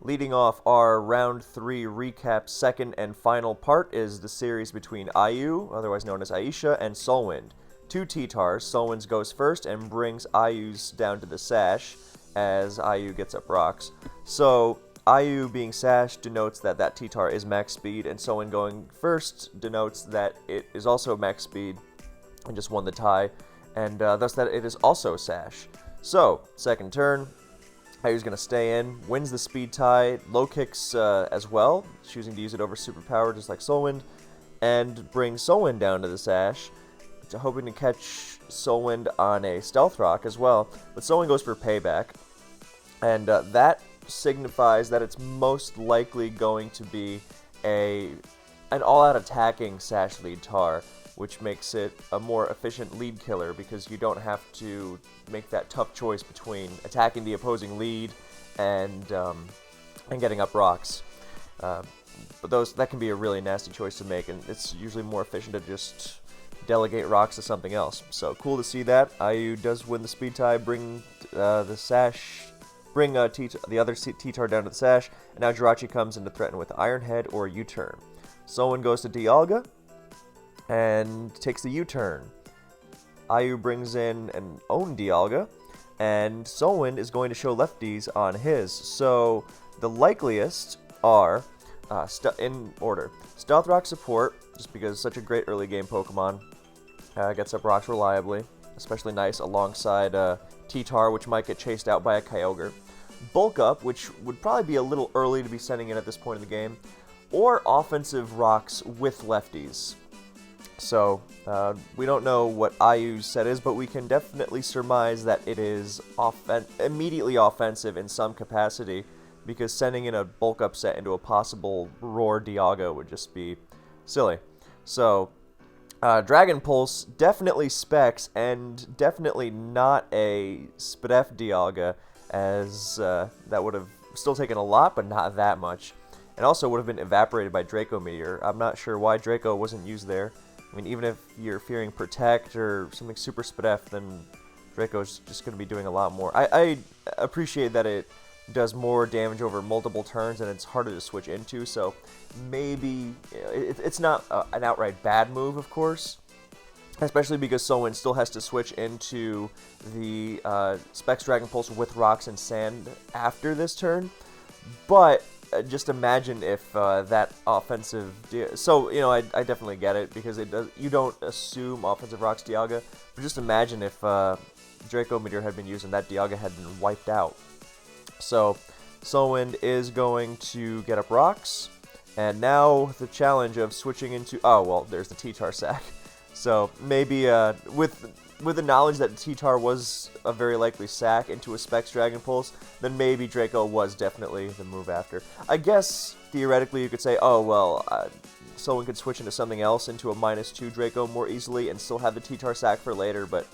Leading off our round 3 recap second and final part is the series between Ayu, otherwise known as Aisha, and Solwind. Two Tars. Solwind goes first and brings Ayu's down to the sash as Ayu gets up rocks. So Ayu being sashed denotes that Ttar is max speed, and Solwind going first denotes that it is also max speed and just won the tie, and thus that it is also sash. So, second turn, Ayu's going to stay in, wins the speed tie, low kicks as well, choosing to use it over superpower just like Solwind, and brings Solwind down to the sash, hoping to catch Solwind on a stealth rock as well. But Solwind goes for payback, and that signifies that it's most likely going to be an all-out attacking sash lead Tar, which makes it a more efficient lead killer because you don't have to make that tough choice between attacking the opposing lead and getting up rocks. But that can be a really nasty choice to make, and it's usually more efficient to just delegate rocks to something else. So cool to see that. Ayu does win the speed tie, bring the other Ttar down to the sash, and now Jirachi comes in to threaten with Iron Head or U-turn. Solwind goes to Dialga and takes the U-turn. Ayu brings in an own Dialga, and Solwind is going to show lefties on his. So the likeliest are, in order, Stealth Rock support, just because it's such a great early game Pokemon, gets up rocks reliably, especially nice alongside Ttar, which might get chased out by a Kyogre. Bulk Up, which would probably be a little early to be sending in at this point in the game, or offensive rocks with lefties. So, we don't know what Ayu's set is, but we can definitely surmise that it is immediately offensive in some capacity, because sending in a Bulk Up set into a possible Roar Dialga would just be silly. So, Dragon Pulse, definitely specs, and definitely not a Spadef Dialga, as that would have still taken a lot, but not that much. And also would have been evaporated by Draco Meteor. I'm not sure why Draco wasn't used there. I mean, even if you're fearing Protect or something super Spadef, then Draco's just going to be doing a lot more. I appreciate that it does more damage over multiple turns and it's harder to switch into, so maybe it's not an outright bad move, of course, especially because Solwind still has to switch into the Specs Dragon Pulse with Rocks and Sand after this turn, but just imagine if that offensive... So, you know, I definitely get it, because you don't assume offensive Rocks Dialga, but just imagine if Draco Meteor had been used and that Dialga had been wiped out. So, Solwind is going to get up rocks, and now the challenge of switching into... Oh, well, there's the Ttar sack. So, maybe with the knowledge that Ttar was a very likely sack into a Specs Dragon Pulse, then maybe Draco was definitely the move after. I guess, theoretically, you could say, oh, well, Solwind could switch into something else, into a -2 Draco more easily, and still have the Ttar sack for later, but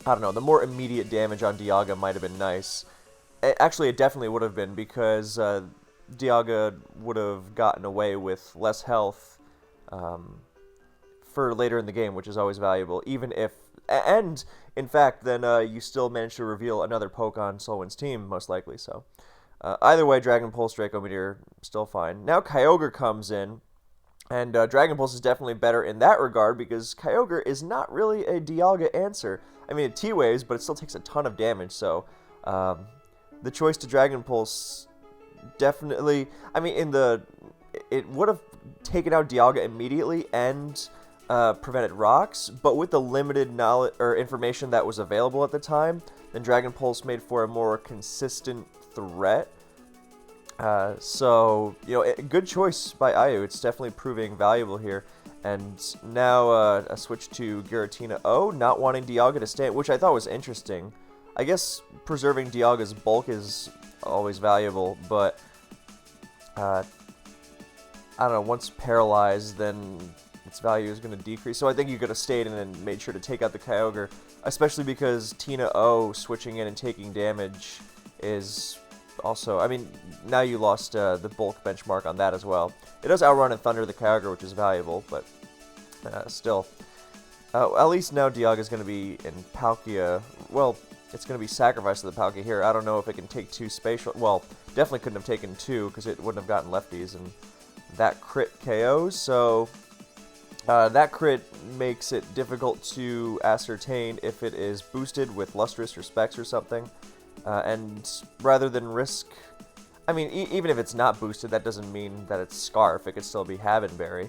I don't know, the more immediate damage on Dialga might have been nice. Actually, it definitely would have been, because Dialga would have gotten away with less health for later in the game, which is always valuable, even if... And, in fact, then you still manage to reveal another poke on Solwind's team, most likely, so... either way, Dragon Pulse, Draco Meteor, still fine. Now Kyogre comes in, and Dragon Pulse is definitely better in that regard, because Kyogre is not really a Dialga answer. I mean, it T-Waves, but it still takes a ton of damage, so... the choice to Dragon Pulse definitely... I mean, it would have taken out Dialga immediately and prevented rocks, but with the limited knowledge or information that was available at the time, then Dragon Pulse made for a more consistent threat. So, you know, good choice by Ayu. It's definitely proving valuable here. And now a switch to Giratina O, not wanting Dialga to stay, which I thought was interesting. I guess preserving Dialga's bulk is always valuable, but I don't know, once paralyzed, then its value is going to decrease. So I think you could have stayed in and made sure to take out the Kyogre, especially because Tina O switching in and taking damage is also... I mean, now you lost the bulk benchmark on that as well. It does outrun and thunder the Kyogre, which is valuable, but still. At least now Dialga is going to be in Palkia. Well, it's going to be sacrificed to the Palkia here. I don't know if it can take 2 spatial... Well, definitely couldn't have taken 2 because it wouldn't have gotten lefties, and that crit KOs, so that crit makes it difficult to ascertain if it is boosted with Lustrous or Specs or something, and rather than risk... I mean, even if it's not boosted, that doesn't mean that it's Scarf. It could still be Havenberry,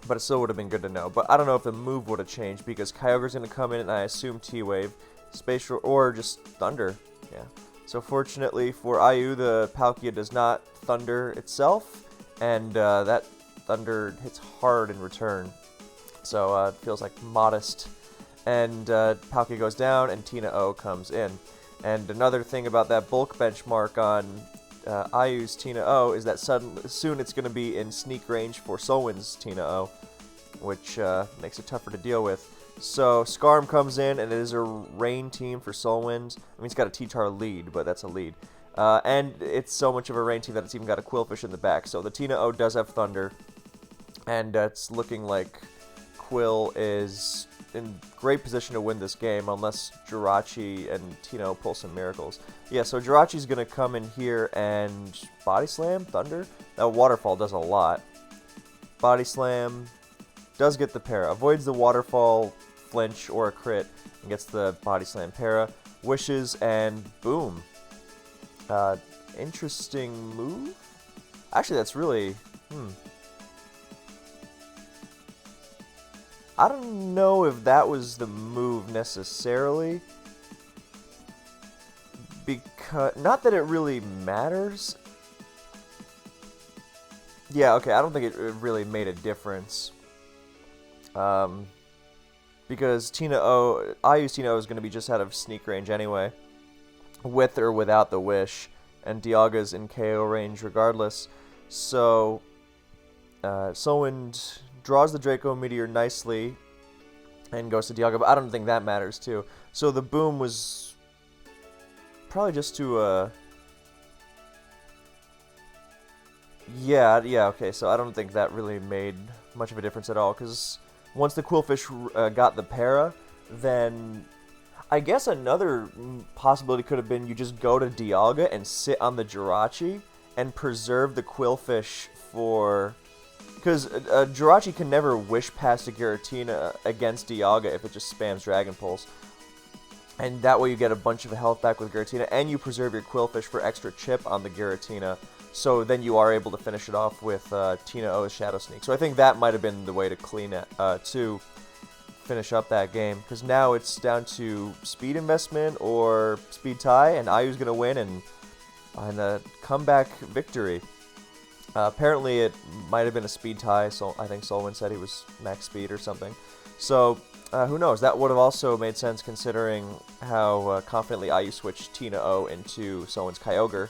but it still would have been good to know. But I don't know if the move would have changed, because Kyogre's going to come in, and I assume T-Wave, Spatial, or just Thunder. Yeah. So fortunately for IU, the Palkia does not Thunder itself, and that Thunder hits hard in return. So it feels like modest. And Palkia goes down, and Tina O comes in. And another thing about that bulk benchmark on IU's Tina O is that soon it's going to be in sneak range for Solwyn's Tina O, which makes it tougher to deal with. So Skarm comes in, and it is a rain team for Solwyn. I mean, it's got a Ttar lead, but that's a lead. And it's so much of a rain team that it's even got a Quillfish in the back. So the Tina O does have Thunder, and it's looking like Quill is in great position to win this game, unless Jirachi and Tina O pull some miracles. Yeah, so Jirachi's going to come in here and Body Slam, Thunder. That Waterfall does a lot. Body Slam does get the para. Avoids the Waterfall, flinch, or a crit, and gets the Body Slam para. Wishes, and boom. Interesting move? Actually, that's really... I don't know if that was the move necessarily. Because... Not that it really matters. Yeah, okay, I don't think it really made a difference. Because IU's Tina O is going to be just out of sneak range anyway, with or without the Wish, and Dialga's in KO range regardless. So, Solwyn draws the Draco Meteor nicely and goes to Dialga, but I don't think that matters too. So the boom was probably just to, yeah, okay, so I don't think that really made much of a difference at all, because once the Quillfish got the para, then I guess another possibility could have been you just go to Dialga and sit on the Jirachi and preserve the Quillfish for... Because Jirachi can never wish past a Giratina against Dialga if it just spams Dragon Pulse. And that way you get a bunch of health back with Giratina, and you preserve your Quillfish for extra chip on the Giratina. So then you are able to finish it off with Tina O's Shadow Sneak. So I think that might have been the way to clean it, to finish up that game. Because now it's down to speed investment or speed tie, and IU's going to win and a comeback victory. Apparently it might have been a speed tie, so I think Solwyn said he was max speed or something. So who knows? That would have also made sense considering how confidently IU switched Tina O into Solwyn's Kyogre,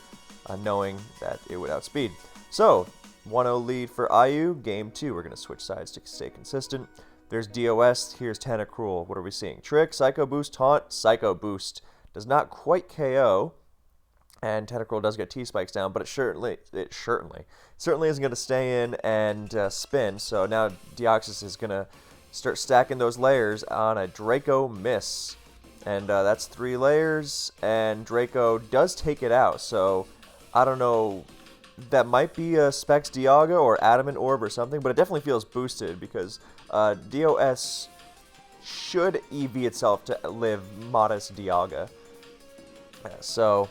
knowing that it would outspeed. So 1-0 lead for IU. Game 2, we're going to switch sides to stay consistent. There's DOS. Here's Tentacruel. What are we seeing? Trick, Psycho Boost, Taunt, Psycho Boost. Does not quite KO. And Tentacruel does get T-Spikes down, but it certainly isn't going to stay in and spin. So now Deoxys is going to start stacking those layers on a Draco Miss. And that's 3 layers, and Draco does take it out. So I don't know, that might be a Specs Dialga or Adamant Orb or something, but it definitely feels boosted because DOS should EV itself to live modest Dialga. So...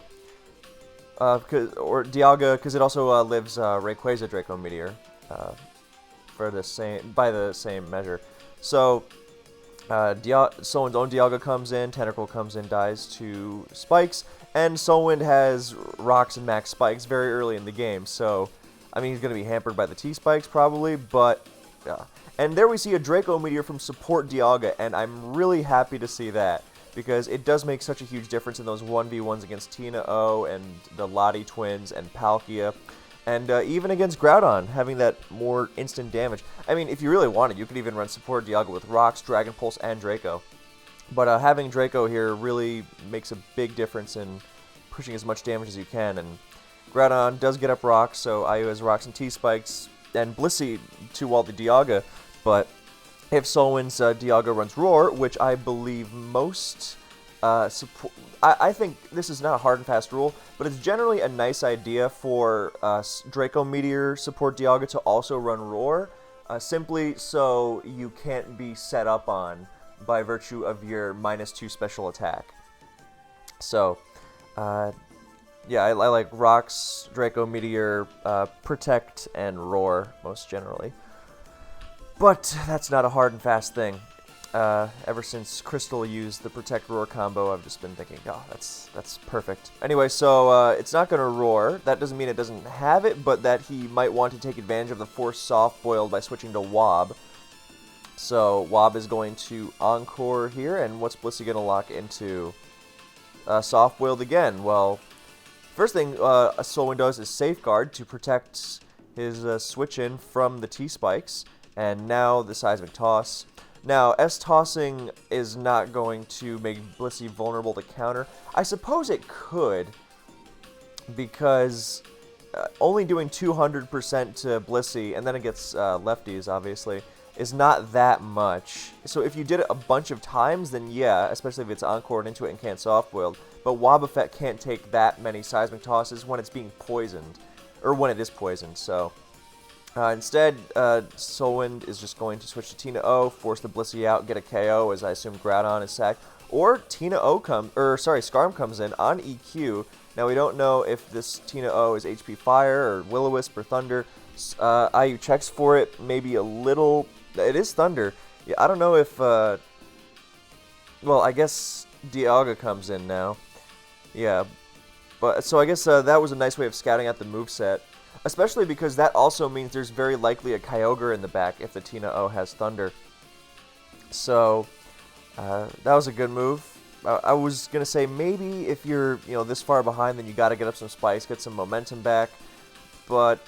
Dialga, because it also lives Rayquaza Draco Meteor for by the same measure. So Solwyn's own Dialga comes in, Tentacruel comes in, dies to Spikes, and Solwyn has Rocks and Max Spikes very early in the game. So I mean, he's going to be hampered by the T-Spikes probably, but yeah. And there we see a Draco Meteor from support Dialga, and I'm really happy to see that, because it does make such a huge difference in those 1v1s against Tina O and the Lottie twins and Palkia, and even against Groudon, having that more instant damage. I mean, if you really wanted, you could even run support Dialga with Rocks, Dragon Pulse, and Draco. But having Draco here really makes a big difference in pushing as much damage as you can, and Groudon does get up Rocks, so IU has Rocks and T-Spikes, and Blissey to wall the Dialga, but if Solwyn's Dialga runs Roar, which I believe most I think this is not a hard and fast rule, but it's generally a nice idea for Draco Meteor support Dialga to also run Roar, simply so you can't be set up on by virtue of your -2 special attack. So, yeah, I like Rocks, Draco Meteor, Protect, and Roar most generally. But that's not a hard and fast thing. Ever since Crystal used the Protect Roar combo, I've just been thinking, oh, that's perfect. Anyway, so it's not going to Roar. That doesn't mean it doesn't have it, but that he might want to take advantage of the Force Soft Boiled by switching to Wob. So Wob is going to Encore here, and what's Blissey going to lock into? Soft Boiled again. Well, first thing Solwyn does is Safeguard to protect his switch-in from the T-Spikes, and now the Seismic Toss. Now, S-Tossing is not going to make Blissey vulnerable to counter. I suppose it could, because only doing 200% to Blissey, and then it gets lefties, obviously, is not that much. So if you did it a bunch of times, then yeah, especially if it's Encored into it and can't soft-boiled. But Wobbuffet can't take that many Seismic Tosses when it's being poisoned, or when it is poisoned, so... instead, Solwind is just going to switch to Tina O, force the Blissey out, get a KO, as I assume Groudon is sacked. Or Skarm comes in on EQ. Now we don't know if this Tina O is HP Fire or Will-O-Wisp or Thunder. IU checks for it, maybe a little. It is Thunder. Yeah, I don't know if. Well, I guess Dialga comes in now. Yeah, but so I guess that was a nice way of scouting out the moveset. Especially because that also means there's very likely a Kyogre in the back if the Tina O has Thunder. So, that was a good move. I was going to say maybe if you're this far behind, then you got to get up some spikes, get some momentum back. But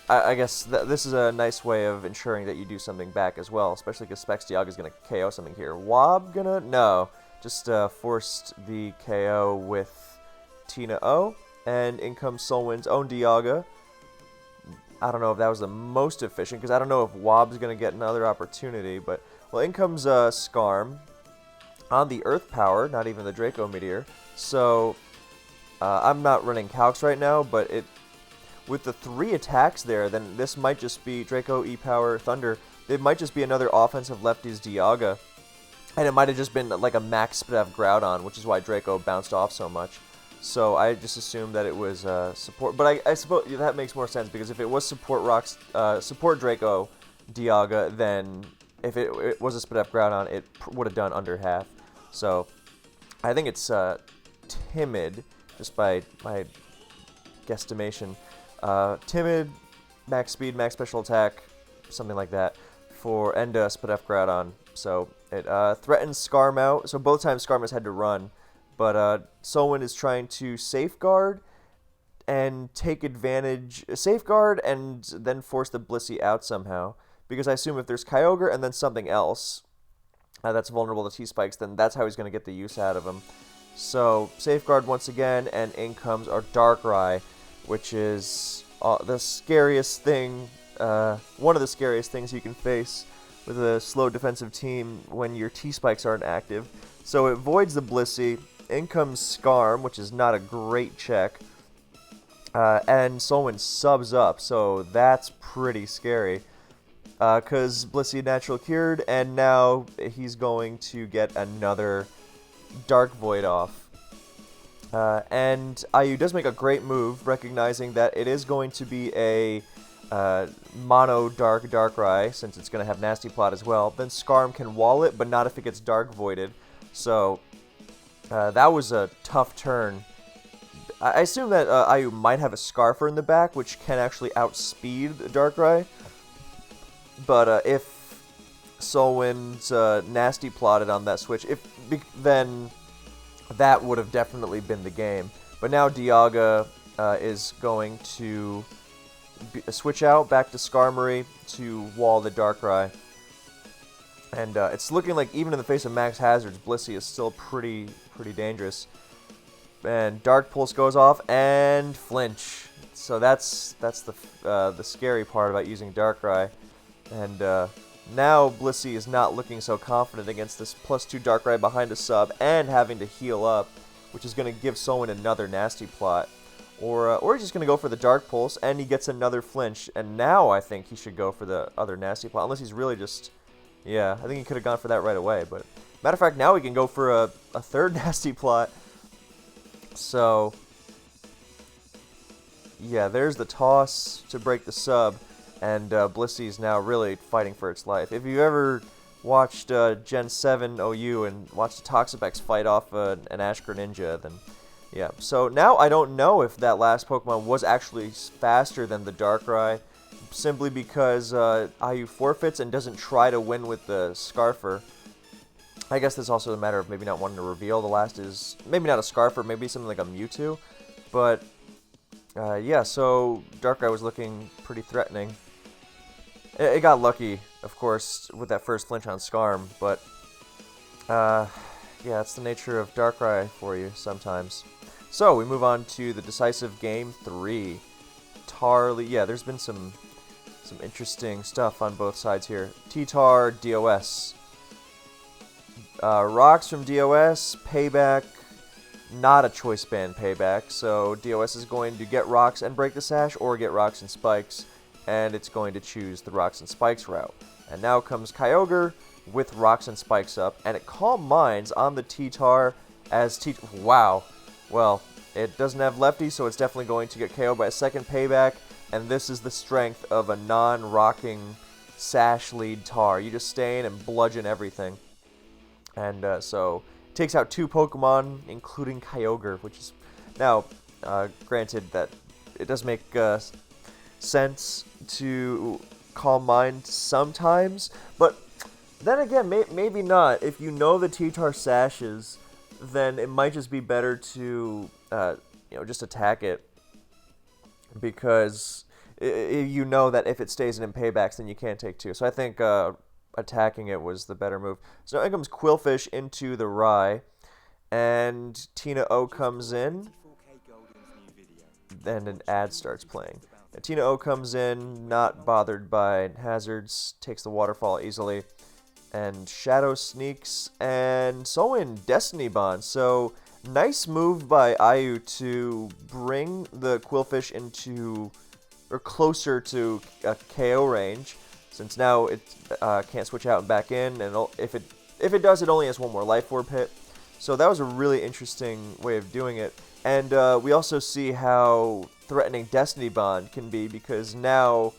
I guess this is a nice way of ensuring that you do something back as well, especially because Specs Dialga is going to KO something here. Wob gonna? No. Just forced the KO with Tina O. And in comes Solwyn's own Dialga. I don't know if that was the most efficient, because I don't know if Wob's going to get another opportunity. But, well, in comes Skarm on the Earth Power, not even the Draco Meteor. So, I'm not running Calcs right now, but with the 3 attacks there, then this might just be Draco, E-Power, Thunder. It might just be another offensive lefties Dialga. And it might have just been like a max spit of Groudon, which is why Draco bounced off so much. So I just assumed that it was support, but I suppose that makes more sense, because if it was support Draco Dialga, then if it was a spit up Groudon, it would have done under half. So I think it's timid, just by my guesstimation. Timid, max speed, max special attack, something like that, and spit up Groudon. So it threatens Skarm out. So both times Skarm has had to run. But Solwyn is trying to safeguard and take advantage, safeguard and then force the Blissey out somehow. Because I assume if there's Kyogre and then something else that's vulnerable to T-Spikes, then that's how he's going to get the use out of him. So safeguard once again, and in comes our Darkrai, which is the scariest thing, one of the scariest things you can face with a slow defensive team when your T-Spikes aren't active. So it voids the Blissey. In comes Skarm, which is not a great check. And Solwyn subs up, so that's pretty scary. Because Blissey natural cured, and now he's going to get another Dark Void off. And IU does make a great move, recognizing that it is going to be a mono Darkrai, since it's going to have Nasty Plot as well. Then Skarm can wall it, but not if it gets Dark Voided. So that was a tough turn. I assume that IU might have a Scarfer in the back, which can actually outspeed the Darkrai. But if Solwyn's Nasty Plotted on that switch, then that would have definitely been the game. But now Dialga is going to switch out back to Skarmory to wall the Darkrai. And it's looking like even in the face of max hazards, Blissey is still pretty dangerous. And Dark Pulse goes off and flinch. So that's the scary part about using Darkrai. And Now Blissey is not looking so confident against this +2 Darkrai behind a sub and having to heal up, which is going to give Soin another nasty plot. Or he's just going to go for the Dark Pulse, and he gets another flinch, and now I think he should go for the other nasty plot, unless he's really just... Yeah, I think he could have gone for that right away, but... Matter of fact, now he can go for a third nasty plot. So... Yeah, there's the toss to break the sub, and Blissey's now really fighting for its life. If you ever watched Gen 7 OU and watched the Toxapex fight off an Ash Greninja, then... Yeah, so now I don't know if that last Pokemon was actually faster than the Darkrai, simply because IU forfeits and doesn't try to win with the Scarfer. I guess that's also a matter of maybe not wanting to reveal the last is, maybe not a Scarfer, maybe something like a Mewtwo, but yeah, so Darkrai was looking pretty threatening. It got lucky, of course, with that first flinch on Scarm, but yeah, it's the nature of Darkrai for you sometimes. So, we move on to the decisive Game 3. Ttar, yeah, there's been some interesting stuff on both sides here. Ttar, DOS. Rocks from DOS, payback, not a choice band payback, so DOS is going to get rocks and break the sash, or get rocks and spikes, and it's going to choose the rocks and spikes route. And now comes Kyogre with rocks and spikes up, and it Calm Minds on the Ttar as wow. Well, it doesn't have lefty, so it's definitely going to get KO'd by a second payback, and this is the strength of a non-rocking sash lead Ttar. You just stay in and bludgeon everything. And so, it takes out 2 Pokemon, including Kyogre, which is... Now, granted that it does make sense to Calm Mind sometimes, but then again, maybe not. If you know the Ttar sashes, then it might just be better to, you know, just attack it, because you know that if it stays in paybacks, then you can't take 2. So I think attacking it was the better move. So now in comes Qwilfish into the Rye, and Tina O comes in, then an ad starts playing. Tina O comes in, not bothered by hazards, takes the waterfall easily, and Shadow Sneaks, and Soin Destiny Bond. So, nice move by IU to bring the Qwilfish into, or closer to a KO range, since now it can't switch out and back in, and if it does, it only has 1 more Life Orb hit. So that was a really interesting way of doing it. And we also see how threatening Destiny Bond can be, because now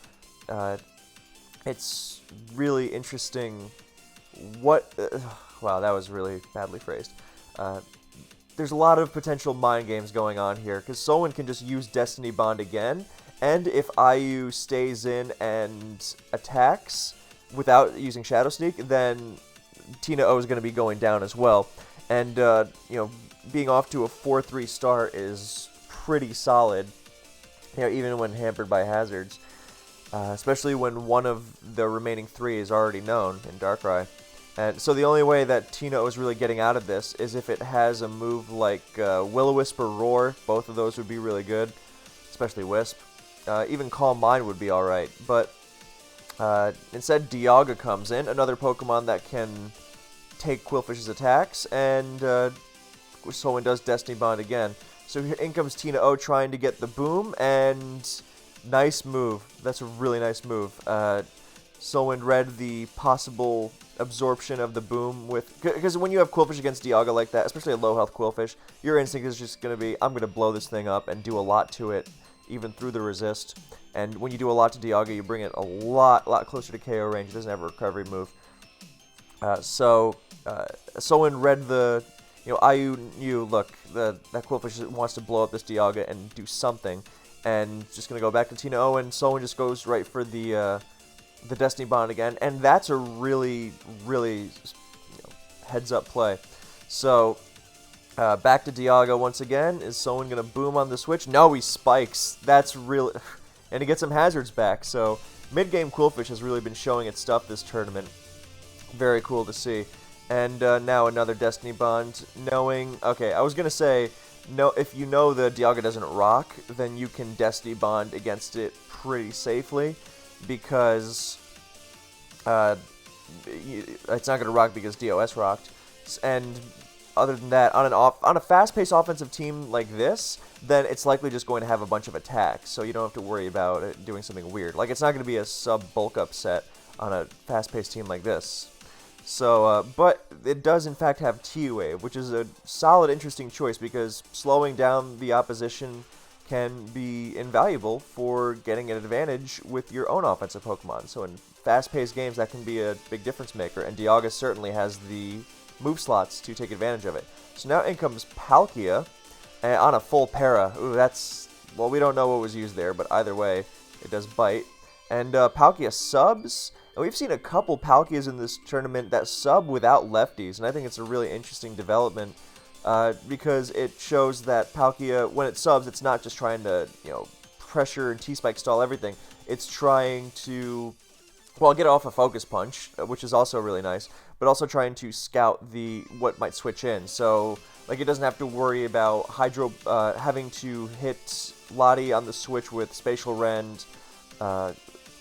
it's really interesting what... wow, that was really badly phrased. There's a lot of potential mind games going on here, because Soin can just use Destiny Bond again, and if IU stays in and attacks without using Shadow Sneak, then Tina O is going to be going down as well. And, you know, being off to a 4-3 start is pretty solid, you know, even when hampered by hazards. Especially when one of the remaining 3 is already known in Darkrai. And so the only way that Tina O is really getting out of this is if it has a move like Will-O-Wisp or Roar. Both of those would be really good, especially Wisp. Even Calm Mind would be alright, but instead Dialga comes in, another Pokemon that can take Qwilfish's attacks, and Soin does Destiny Bond again. So here in comes Tina O trying to get the boom, and nice move. That's a really nice move. Soin read the possible absorption of the boom with... Because when you have Qwilfish against Dialga like that, especially a low health Qwilfish, your instinct is just going to be, I'm going to blow this thing up and do a lot to it, even through the resist. And when you do a lot to Dialga, you bring it a lot closer to KO range. It doesn't have a recovery move. So Soin read the... You know, IU knew, look, that Qwilfish wants to blow up this Dialga and do something. And just going to go back to Tina O, and Soin just goes right for the Destiny Bond again. And that's a really, really heads-up play. So, back to Dialga once again. Is Soin going to boom on the switch? No, he spikes. That's really... And he gets some hazards back. So, mid-game Qwilfish has really been showing its stuff this tournament. Very cool to see. And now another Destiny Bond, knowing... Okay, I was going to say, no, if you know the Dialga doesn't rock, then you can Destiny Bond against it pretty safely, because it's not going to rock because DOS rocked. And other than that, on a fast-paced offensive team like this, then it's likely just going to have a bunch of attacks, so you don't have to worry about it doing something weird. Like, it's not going to be a sub-bulk up set on a fast-paced team like this. So, but it does in fact have T-Wave, which is a solid, interesting choice because slowing down the opposition can be invaluable for getting an advantage with your own offensive Pokemon. So in fast-paced games, that can be a big difference maker, and Dialga certainly has the move slots to take advantage of it. So now in comes Palkia on a full para. Ooh, that's, well, we don't know what was used there, but either way, it does bite. And Palkia subs. And we've seen a couple Palkias in this tournament that sub without lefties, and I think it's a really interesting development because it shows that Palkia, when it subs, it's not just trying to, pressure and T-Spike stall everything. It's trying to, well, get off a Focus Punch, which is also really nice, but also trying to scout what might switch in. So, like, it doesn't have to worry about having to hit Lottie on the switch with Spatial Rend,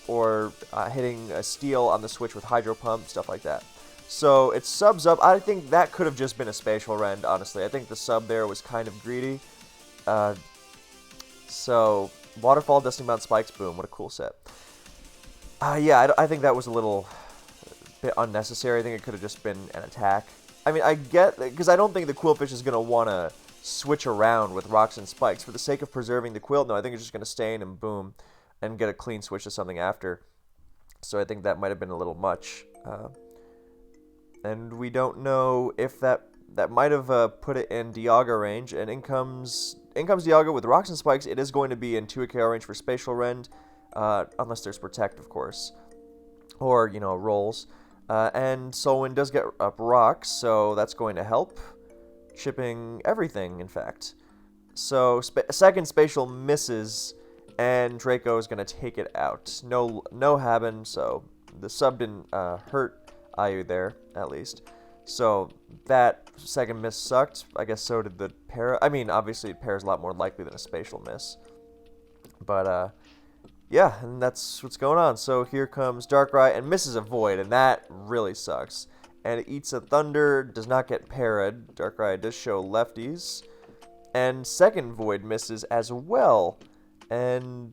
or hitting a Steel on the switch with Hydro Pump, stuff like that. So it subs up. I think that could have just been a Spatial Rend, honestly. I think the sub there was kind of greedy. So Waterfall, Dusting Bound, Spikes, boom. What a cool set. Yeah, I think that was a little bit unnecessary. I think it could have just been an attack. I mean, I get, because I don't think the Quillfish is going to want to switch around with Rocks and Spikes. For the sake of preserving the Quill, no, I think it's just going to stay in and boom, and get a clean switch to something after. So I think that might have been a little much. And we don't know if that might have put it in Dialga range. And in comes Dialga with Rocks and Spikes. It is going to be in 2 KO range for Spatial Rend, unless there's Protect, of course. Or, rolls. And Solwyn does get up Rocks, so that's going to help. Chipping everything, in fact. So, second Spatial misses, and Draco is going to take it out. No Haben, so the sub didn't hurt Ayu there, at least. So that second miss sucked. I guess so did the para. I mean, obviously, para's a lot more likely than a Spatial miss. But, yeah, and that's what's going on. So here comes Darkrai and misses a Void, and that really sucks. And it eats a Thunder, does not get parried. Darkrai does show lefties. And second Void misses as well. And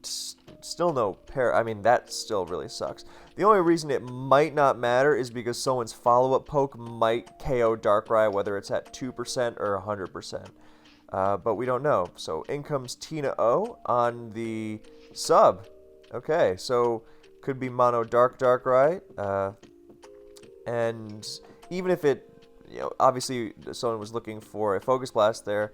still no para. I mean, that still really sucks. The only reason it might not matter is because someone's follow-up poke might KO Darkrai, whether it's at 2% or 100%. But we don't know. So in comes Tina O on the sub. Okay, so could be mono Darkrai. And even if it, obviously someone was looking for a Focus Blast there,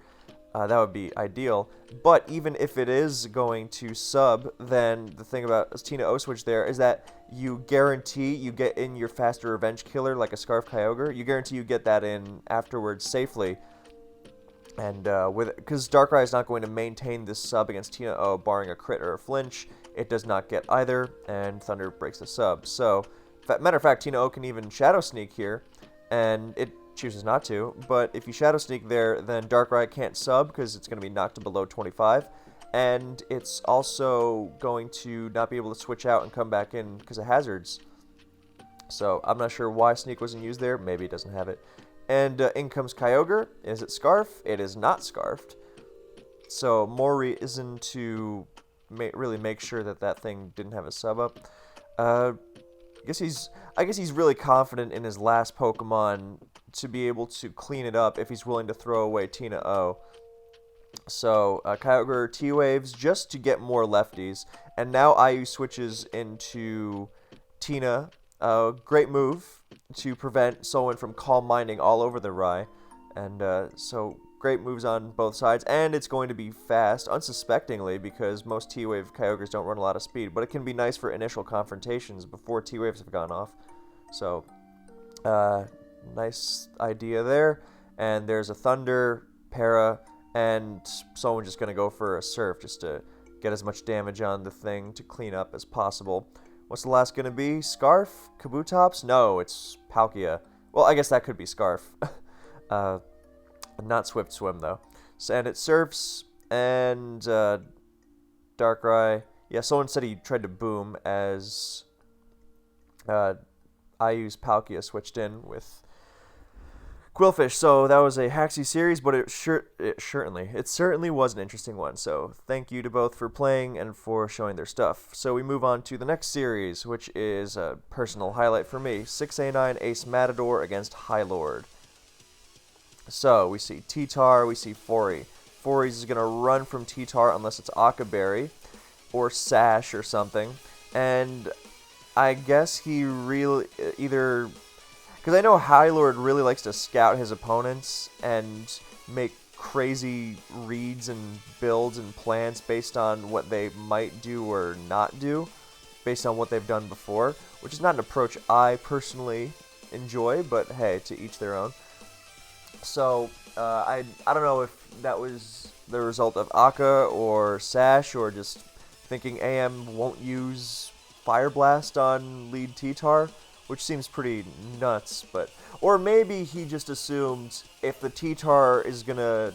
that would be ideal. But even if it is going to sub, then the thing about Tina O switch there is that you guarantee you get in your faster Revenge Killer, like a Scarf Kyogre. You guarantee you get that in afterwards safely. And because Darkrai is not going to maintain this sub against Tina O, barring a crit or a flinch, it does not get either, and Thunder breaks the sub. So, matter of fact, Tina O can even Shadow Sneak here, and it chooses not to, but if you Shadow Sneak there, then Darkrai can't sub because it's going to be knocked to below 25, and it's also going to not be able to switch out and come back in because of hazards. So I'm not sure why Sneak wasn't used there. Maybe it doesn't have it. And in comes Kyogre. Is it Scarf? It is not Scarfed. So more reason to really make sure that that thing didn't have a sub up. I guess he's really confident in his last Pokemon to be able to clean it up if he's willing to throw away Tina O. So Kyogre T-Waves just to get more lefties, and now Ayu switches into Tina. Great move to prevent Solwyn from Calm Minding all over the Rai, and so great moves on both sides, and it's going to be fast, unsuspectingly, because most T-Wave Kyogres don't run a lot of speed, but it can be nice for initial confrontations before T-Waves have gone off. So, nice idea there, and there's a Thunder, Para, and someone's just going to go for a Surf just to get as much damage on the thing to clean up as possible. What's the last going to be? Scarf? Kabutops? No, it's Palkia. Well, I guess that could be Scarf. Not Swift Swim, though. So, and it Surfs, and Darkrai. Yeah, someone said he tried to boom as I used Palkia switched in with Quillfish, so that was a Haxie series, but it certainly was an interesting one. So thank you to both for playing and for showing their stuff. So we move on to the next series, which is a personal highlight for me: 6A9 Ace Matador against Highlord. So we see Ttar, we see Fori. Fori's is gonna run from Ttar unless it's Akaberry or Sash or something, and I guess he really either. Because I know Highlord really likes to scout his opponents and make crazy reads and builds and plans based on what they might do or not do, based on what they've done before, which is not an approach I personally enjoy, but hey, to each their own. So I don't know if that was the result of Akka or Sash or just thinking AM won't use Fire Blast on lead Ttar, which seems pretty nuts, but... Or maybe he just assumed if the Ttar is gonna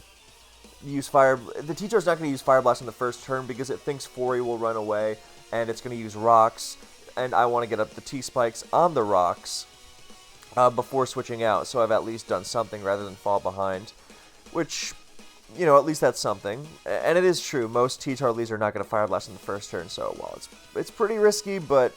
use Fire... The Ttar's not gonna use Fire Blast in the first turn because it thinks Fori will run away, and it's gonna use Rocks, and I want to get up the T-Spikes on the Rocks before switching out, so I've at least done something rather than fall behind. Which, you know, at least that's something. And it is true, most Ttar leads are not gonna Fire Blast in the first turn, so, well, it's pretty risky, but...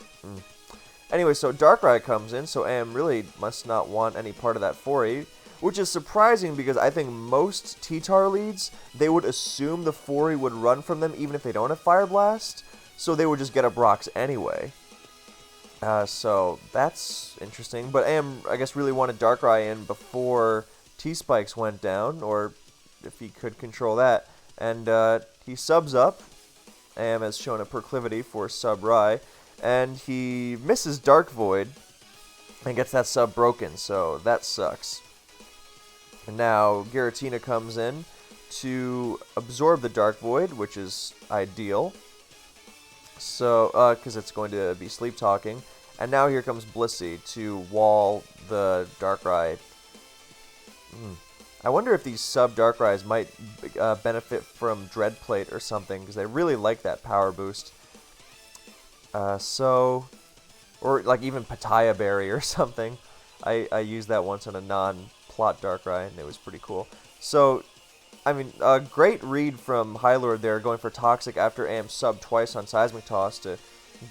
Anyway, so Darkrai comes in, so AM really must not want any part of that Fori, which is surprising because I think most Ttar leads, they would assume the Fori would run from them even if they don't have Fire Blast, so they would just get up Rocks anyway. So that's interesting, but AM, I guess, really wanted Darkrai in before T-Spikes went down, or if he could control that, and he subs up. AM has shown a proclivity for sub-Rai, and he misses Dark Void and gets that sub broken, so that sucks. And now Giratina comes in to absorb the Dark Void, which is ideal. So, because it's going to be Sleep Talking. And now here comes Blissey to wall the Darkrai. I wonder if these sub Darkrai's might benefit from Dread Plate or something, because they really like that power boost. Or like even Pataya Berry or something. I used that once on a non-plot Darkrai, and it was pretty cool. So, I mean, a great read from Highlord there, going for Toxic after AM sub twice on Seismic Toss to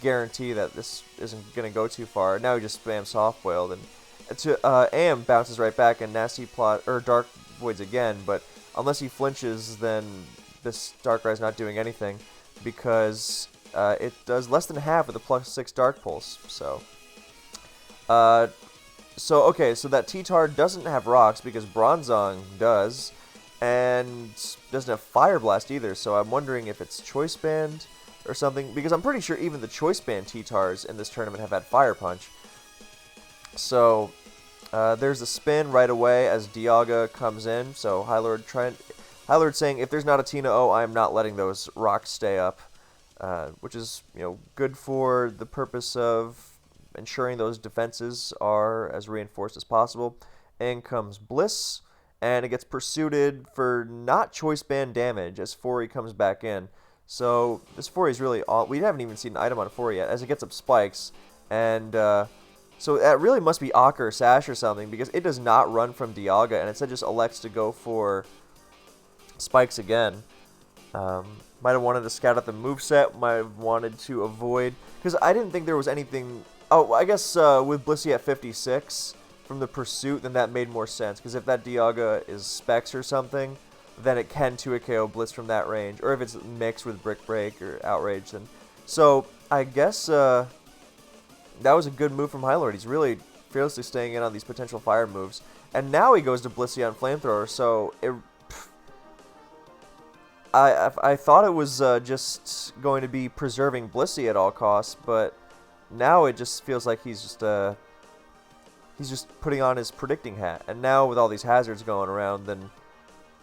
guarantee that this isn't going to go too far. Now he just spams Soft-Boiled, and AM bounces right back and Nasty Plot, or Dark Voids again, but unless he flinches, then this Darkrai's not doing anything, because... it does less than half with a +6 Dark Pulse, so... okay, so that Ttar doesn't have Rocks because Bronzong does, and doesn't have Fire Blast either, so I'm wondering if it's Choice Band or something, because I'm pretty sure even the Choice Band Tars in this tournament have had Fire Punch. So, there's a spin right away as Dialga comes in, so Highlord saying, if there's not a Tina-O, I'm not letting those Rocks stay up. Which is, you know, good for the purpose of ensuring those defenses are as reinforced as possible. In comes Bliss, and it gets pursued for not Choice Band damage as Fori comes back in. So this Fori is really all... We haven't even seen an item on Fori yet, as it gets up Spikes. And so that really must be Akka or Sash or something, because it does not run from Dialga, and instead just elects to go for Spikes again. Might have wanted to scout out the moveset, might have wanted to avoid... Because I didn't think there was anything... Oh, I guess with Blissey at 56 from the Pursuit, then that made more sense. Because if that Dialga is Specs or something, then it can 2-hit KO Blitz from that range. Or if it's mixed with Brick Break or Outrage, then... So, I guess that was a good move from Highlord. He's really fearlessly staying in on these potential fire moves. And now he goes to Blissey on Flamethrower, so... I thought it was just going to be preserving Blissey at all costs, but now it just feels like he's just putting on his predicting hat. And now with all these hazards going around, then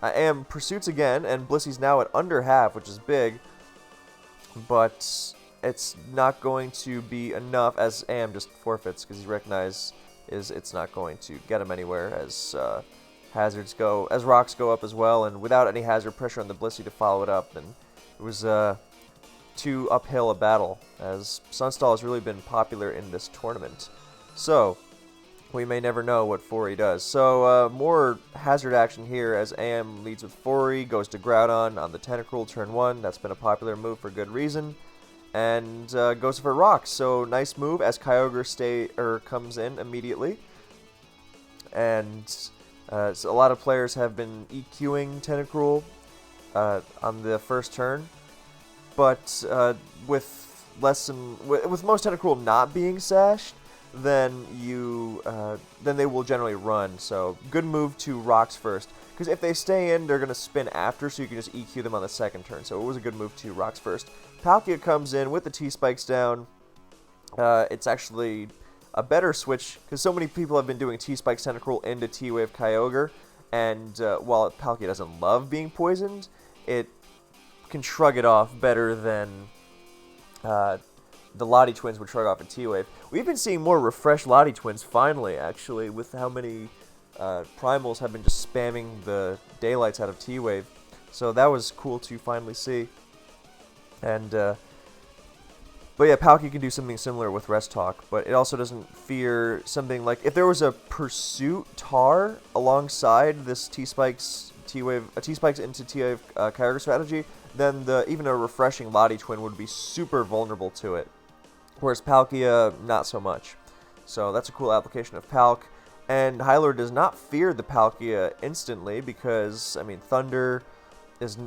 AM pursuits again, and Blissey's now at under half, which is big, but it's not going to be enough as AM just forfeits because he recognizes it's not going to get him anywhere as hazards go, as Rocks go up as well, and without any hazard pressure on the Blissey to follow it up, then it was too uphill a battle, as Sunstall has really been popular in this tournament. So, we may never know what Fori does. So, more hazard action here as AM leads with Fori, goes to Groudon on the Tentacruel turn 1. That's been a popular move for good reason. And goes for Rocks. So, nice move as Kyogre comes in immediately. And so a lot of players have been EQing Tentacruel on the first turn. But with most Tentacruel not being sashed, then they will generally run. So good move to Rocks first, because if they stay in, they're going to spin after, so you can just EQ them on the second turn. So it was a good move to Rocks first. Palkia comes in with the T-Spikes down. It's actually a better switch, because so many people have been doing T-Spikes Tentacruel into T-Wave Kyogre, and while Palkia doesn't love being poisoned, it can shrug it off better than the Lottie Twins would shrug off a T-Wave. We've been seeing more refreshed Lottie Twins, finally, actually, with how many Primals have been just spamming the daylights out of T-Wave. So that was cool to finally see. And, but yeah, Palkia can do something similar with Rest Talk, but it also doesn't fear something like, if there was a Pursuit Ttar alongside this T-Spikes into T-Wave Kyogre strategy, then even a refreshing Lottie Twin would be super vulnerable to it. Whereas Palkia, not so much. So that's a cool application of Palk. And Hylord does not fear the Palkia instantly because, I mean, Thunder is...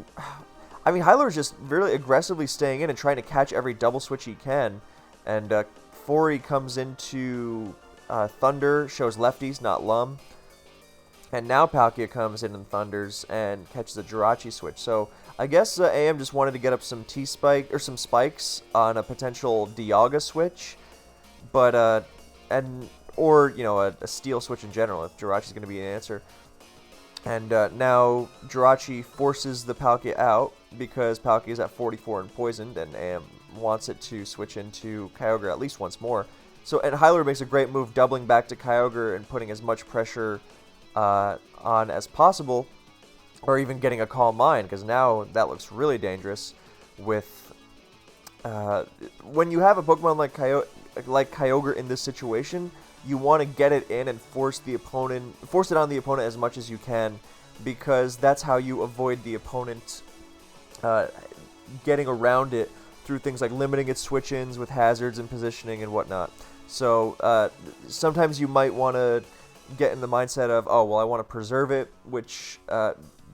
I mean, Hylord's just really aggressively staying in and trying to catch every double switch he can. And Fori comes into Thunder, shows lefties, not Lum. And now Palkia comes in and thunders and catches a Jirachi switch. So I guess AM just wanted to get up some T-Spike or some spikes on a potential Dialga switch, but or you know a Steel switch in general if Jirachi's going to be an answer. And now Jirachi forces the Palkia out because Palkia is at 44 and poisoned, and AM wants it to switch into Kyogre at least once more. So and Hylord makes a great move, doubling back to Kyogre and putting as much pressure on as possible, or even getting a Calm Mind, because now that looks really dangerous. With when you have a Pokemon like Kyogre in this situation, you want to get it in and force it on the opponent as much as you can, because that's how you avoid the opponent getting around it through things like limiting its switch-ins with hazards and positioning and whatnot. So sometimes you might want to get in the mindset of, oh, well, I want to preserve it, which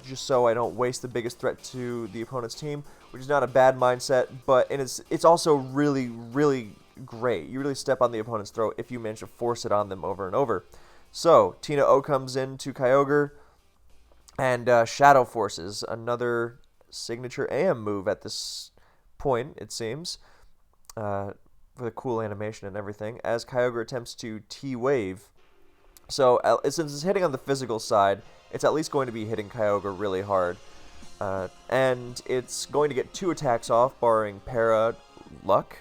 just so I don't waste the biggest threat to the opponent's team, which is not a bad mindset, but it's also really, really great. You really step on the opponent's throat if you manage to force it on them over and over. So, Tina O comes into Kyogre, and Shadow Forces, another signature AM move at this point, it seems, with a cool animation and everything, as Kyogre attempts to T-Wave. So, since it's hitting on the physical side, it's at least going to be hitting Kyogre really hard. And it's going to get 2 attacks off, barring Para Luck,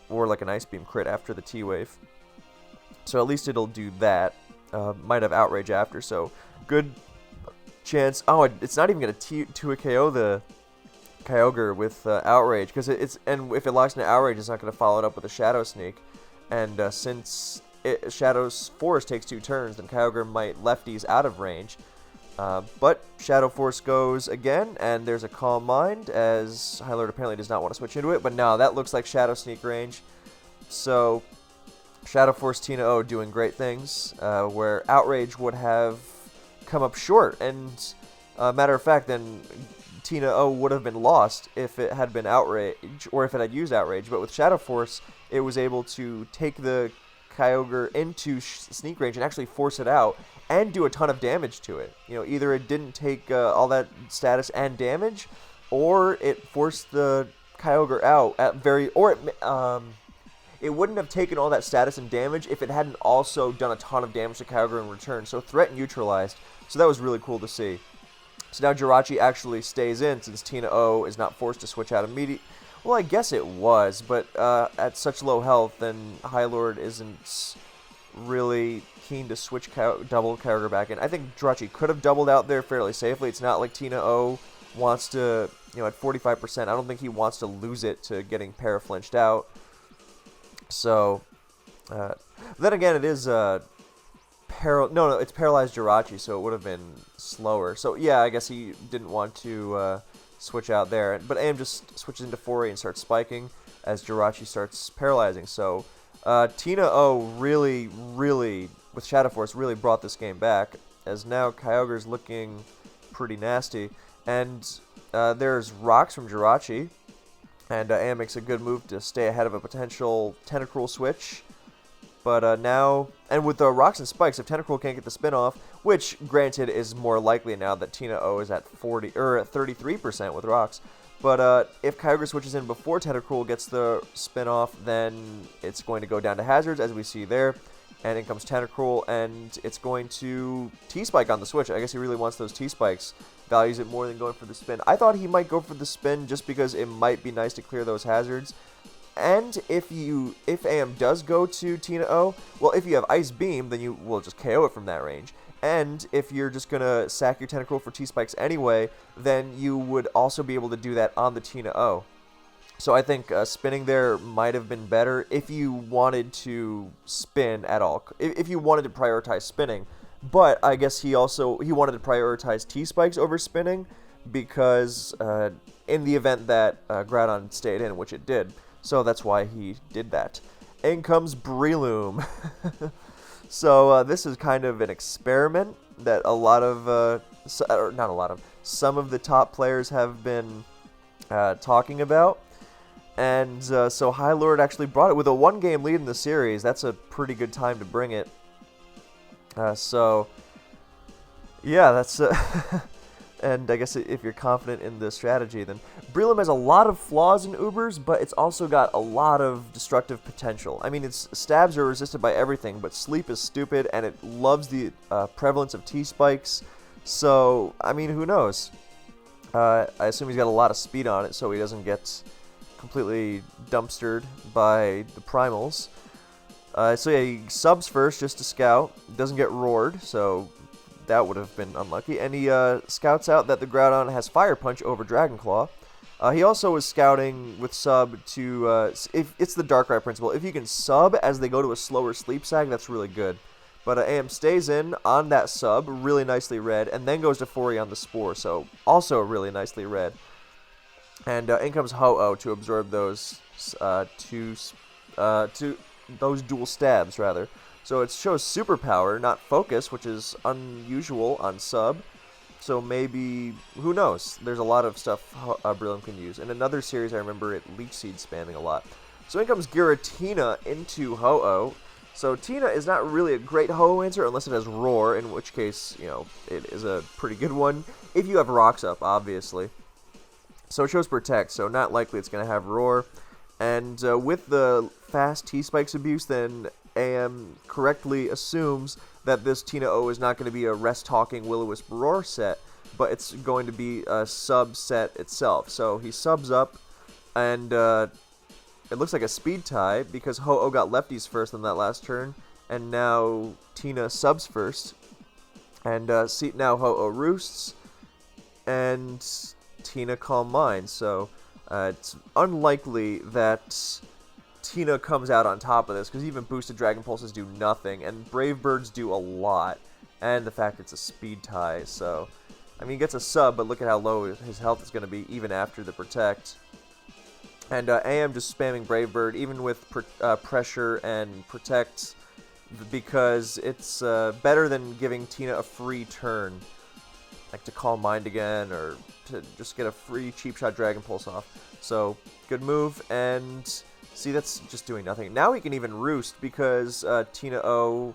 or like an Ice Beam crit after the T-Wave. So at least it'll do that. Might have Outrage after, so good chance. Oh, it's not even going to KO the Kyogre with Outrage, because and if it locks into Outrage, it's not going to follow it up with a Shadow Sneak. And since Shadow's Force takes 2 turns, then Kyogre might lefties out of range. But Shadow Force goes again, and there's a Calm Mind, as Hylord apparently does not want to switch into it, but no, that looks like Shadow Sneak range. So, Shadow Force Tina O doing great things, where Outrage would have come up short, and matter of fact, then Tina O would have been lost if it had been Outrage, or if it had used Outrage, but with Shadow Force, it was able to take the Kyogre into sneak range and actually force it out and do a ton of damage to it. You know, either it didn't take all that status and damage, or it forced the Kyogre out at it wouldn't have taken all that status and damage if it hadn't also done a ton of damage to Kyogre in return. So threat neutralized. So that was really cool to see. So now Jirachi actually stays in since Tina O is not forced to switch out immediately. Well, I guess it was, but at such low health, then Hylord isn't really keen to switch double Kyogre back in. I think Jirachi could have doubled out there fairly safely. It's not like Tina O wants to, you know, at 45%, I don't think he wants to lose it to getting paraflinched out. So, Then again, it is no, it's paralyzed Jirachi, so it would have been slower. So yeah, I guess he didn't want to switch out there. But AM just switches into 4A and starts spiking as Jirachi starts paralyzing. So Tina O really, with Shadow Force, really brought this game back, as now Kyogre's looking pretty nasty. And there's Rocks from Jirachi, and AM makes a good move to stay ahead of a potential Tentacruel switch. But now, and with the Rocks and Spikes, if Tentacruel can't get the spin off, which granted is more likely now that Tina O is at 40 or at 33% with Rocks. But if Kyogre switches in before Tentacruel gets the spin off, then it's going to go down to hazards, as we see there. And in comes Tentacruel, and it's going to T-Spike on the switch. I guess he really wants those T-Spikes. Values it more than going for the spin. I thought he might go for the spin just because it might be nice to clear those hazards. And if AM does go to Tina O, well, if you have Ice Beam, then you will just KO it from that range. And if you're just going to sack your Tentacruel for T-Spikes anyway, then you would also be able to do that on the Tina O. So I think spinning there might have been better if you wanted to spin at all. If you wanted to prioritize spinning. But I guess he wanted to prioritize T-Spikes over spinning because in the event that Groudon stayed in, which it did. So that's why he did that. In comes Breloom. So this is kind of an experiment that some of the top players have been talking about. And so High Lord actually brought it with a 1-game lead in the series. That's a pretty good time to bring it. So yeah, that's and I guess if you're confident in the strategy, then Breloom has a lot of flaws in Ubers, but it's also got a lot of destructive potential. I mean, its stabs are resisted by everything, but Sleep is stupid, and it loves the prevalence of T-Spikes. So, I mean, who knows? I assume he's got a lot of speed on it, so he doesn't get completely dumpstered by the Primals. So yeah, he subs first just to scout. Doesn't get roared, so that would have been unlucky. And he scouts out that the Groudon has Fire Punch over Dragon Claw. He also was scouting with sub to, if it's the Darkrai principle, if you can sub as they go to a slower sleep sag, that's really good. But AM stays in on that sub, really nicely read, and then goes to 4E on the Spore, so also really nicely read. And in comes Ho-Oh to absorb those those dual stabs, rather. So it shows superpower, not focus, which is unusual on sub. So maybe, who knows? There's a lot of stuff Breloom can use. In another series, I remember it Leech Seed spamming a lot. So in comes Giratina into Ho-Oh. So Tina is not really a great Ho-Oh answer unless it has Roar, in which case, you know, it is a pretty good one. If you have Rocks up, obviously. So it shows Protect, so not likely it's going to have Roar. And with the fast T-Spikes abuse, then AM correctly assumes that this Tina O is not going to be a Rest-Talking Will-O-Wisp Roar set, but it's going to be a sub-set itself. So he subs up, and it looks like a speed tie, because Ho-Oh got lefties first on that last turn, and now Tina subs first. And now Ho-Oh roosts, and Tina Calm Mind, so it's unlikely that Tina comes out on top of this, because even boosted Dragon Pulses do nothing, and Brave Birds do a lot, and the fact it's a speed tie, so, I mean, he gets a sub, but look at how low his health is going to be even after the Protect. And AM just spamming Brave Bird, even with pressure and Protect, because it's better than giving Tina a free turn, like to Calm Mind again, or to just get a free cheap shot Dragon Pulse off. So, good move, and see, that's just doing nothing. Now he can even roost, because Tina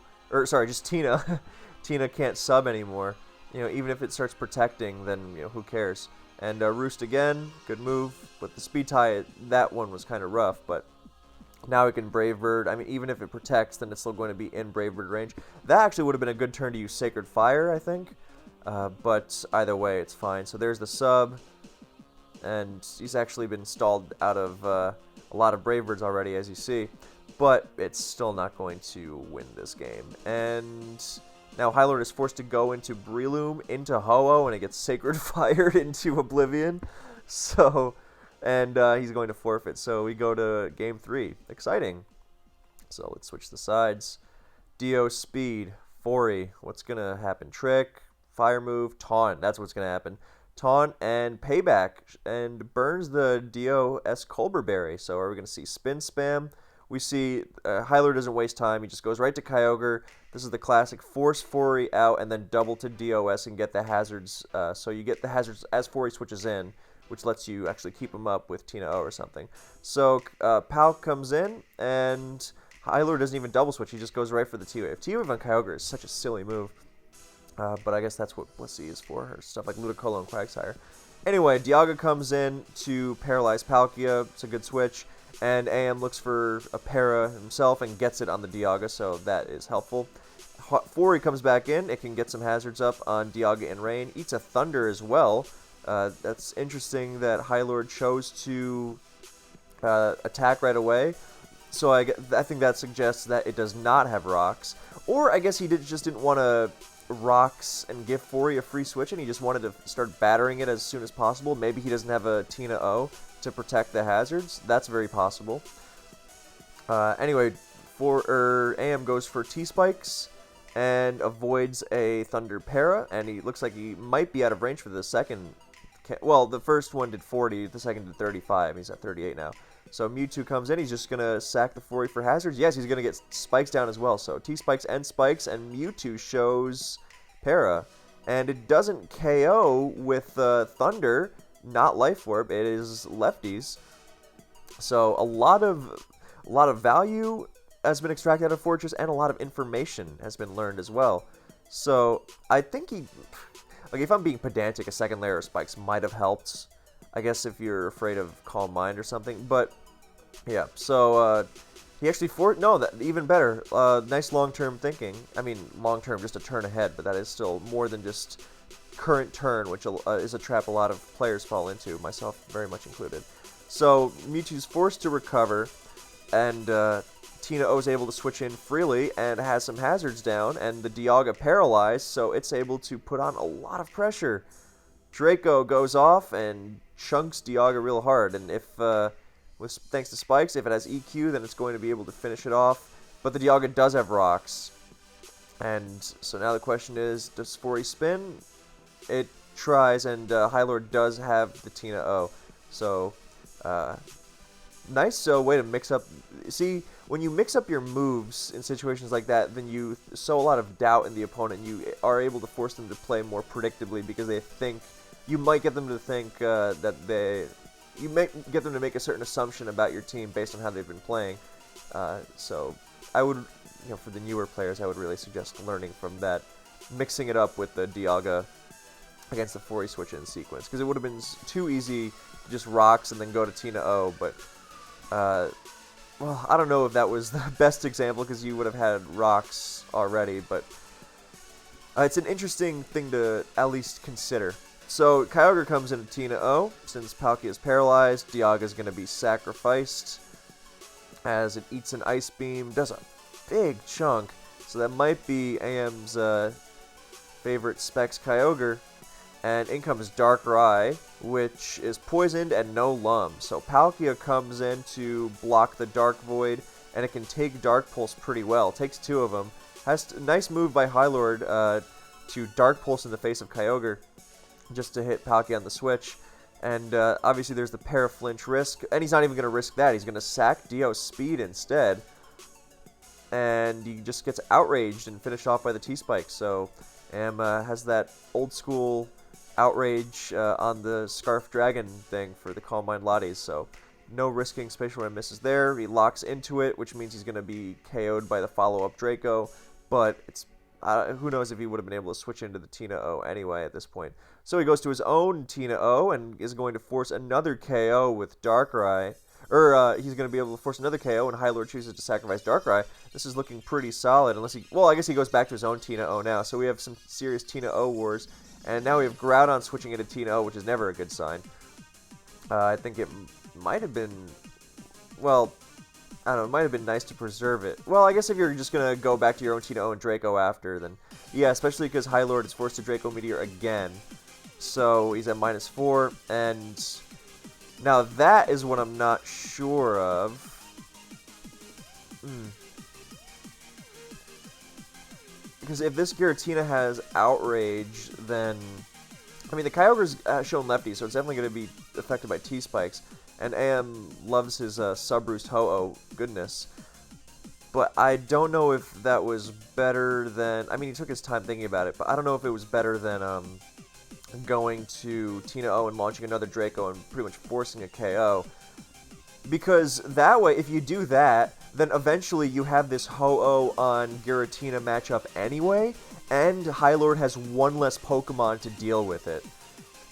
can't sub anymore. You know, even if it starts protecting, then, you know, who cares? And roost again, good move. With the speed tie, that one was kind of rough, but now he can Brave Bird. I mean, even if it protects, then it's still going to be in Brave Bird range. That actually would have been a good turn to use Sacred Fire, I think. But either way, it's fine. So there's the sub, and he's actually been stalled out of a lot of Brave Birds already, as you see. But it's still not going to win this game. And now High Lord is forced to go into Breloom, into Ho-Oh, and it gets Sacred Fired into Oblivion. So, and he's going to forfeit. So we go to Game 3. Exciting. So let's switch the sides. Dio speed, Fori. What's gonna happen? Trick, fire move, taunt. That's what's gonna happen. Taunt and payback, and burns the Dio S Colbur Berry. So are we gonna see spin spam? We see Hyler doesn't waste time. He just goes right to Kyogre. This is the classic force Fori out and then double to DOS and get the hazards. So you get the hazards as Fori switches in, which lets you actually keep him up with Tina O or something. So Pal comes in and Hyler doesn't even double switch. He just goes right for the T-Wave. T-Wave on Kyogre is such a silly move. But I guess that's what Blissey is for, her stuff like Ludicolo and Quagsire. Anyway, Dialga comes in to paralyze Palkia. It's a good switch. And AM looks for a para himself and gets it on the Dialga, so that is helpful. Fori comes back in. It can get some hazards up on Dialga and Rain. Eats a Thunder as well. That's interesting that Hylord chose to attack right away. So I think that suggests that it does not have rocks. Or I guess he just didn't want to rocks and give Fori a free switch, and he just wanted to start battering it as soon as possible. Maybe he doesn't have a Tina O to protect the hazards. That's very possible. Anyway, AM goes for T-Spikes and avoids a Thunder Para, and he looks like he might be out of range for the second. Well, the first one did 40, the second did 35. He's at 38 now. So Mewtwo comes in. He's just going to sack the Fori for hazards. Yes, he's going to get Spikes down as well. So T-Spikes and Spikes, and Mewtwo shows Para. And it doesn't KO with Thunder, not Life Orb. It is lefties. So a lot of value has been extracted out of Fortress, and a lot of information has been learned as well. So I think if I'm being pedantic, a second layer of Spikes might have helped. I guess if you're afraid of Calm Mind or something, but yeah. So he actually even better. Nice long-term thinking. I mean, long-term, just a turn ahead, but that is still more than just current turn, which is a trap a lot of players fall into, myself very much included. So Mewtwo's forced to recover, and Tina O is able to switch in freely and has some hazards down, and the Dialga paralyzed, so it's able to put on a lot of pressure. Draco goes off and chunks Dialga real hard, and thanks to Spikes, if it has EQ, then it's going to be able to finish it off. But the Dialga does have rocks, and so now the question is, does Fori spin? It tries, and Hylord does have the Tina O. So nice way to mix up. See, when you mix up your moves in situations like that, then you sow a lot of doubt in the opponent. You are able to force them to play more predictably because they think you might get them to think you might get them to make a certain assumption about your team based on how they've been playing. So I would, for the newer players, I would really suggest learning from that, mixing it up with the Dialga against the Fori switch in sequence, because it would have been too easy to just rocks and then go to Tina O, but well, I don't know if that was the best example because you would have had rocks already, but it's an interesting thing to at least consider. So Kyogre comes into Tina O. Since Palkia is paralyzed, Dialga is going to be sacrificed as it eats an Ice Beam, does a big chunk, so that might be AM's favorite Specs Kyogre. And in comes Darkrai, which is poisoned and no Lum. So Palkia comes in to block the Dark Void, and it can take Dark Pulse pretty well. Takes two of them. Has a nice move by Hylord to Dark Pulse in the face of Kyogre, just to hit Palkia on the switch. And obviously there's the Paraflinch risk, and he's not even going to risk that. He's going to sack Dio's speed instead. And he just gets outraged and finished off by the T-Spike. So AM has that old school outrage on the Scarf Dragon thing for the Calm Mind Lotties, so no risking Spatial Ram misses there. He locks into it, which means he's going to be KO'd by the follow-up Draco, but it's who knows if he would have been able to switch into the Tina O anyway at this point. So he goes to his own Tina O and is going to force another KO with Darkrai. He's going to be able to force another KO, and Hylord chooses to sacrifice Darkrai. This is looking pretty solid, unless I guess he goes back to his own Tina O now, so we have some serious Tina O wars. And now we have Groudon switching into Tina O, which is never a good sign. I think it might have been, well, I don't know, it might have been nice to preserve it. Well, I guess if you're just going to go back to your own Tina O and Draco after, then yeah, especially because Hylord is forced to Draco Meteor again. So he's at -4, and now that is what I'm not sure of. because if this Giratina has Outrage, then I mean the Kyogre's shown lefty, so it's definitely going to be affected by T-Spikes. And AM loves his Sub-Roost Ho-Oh goodness. But I don't know if that was better than... I mean, he took his time thinking about it, but I don't know if it was better than going to Tina-O and launching another Draco and pretty much forcing a KO. Because that way, if you do that, then eventually you have this Ho-Oh on Giratina matchup anyway, and Hylord has one less Pokemon to deal with it.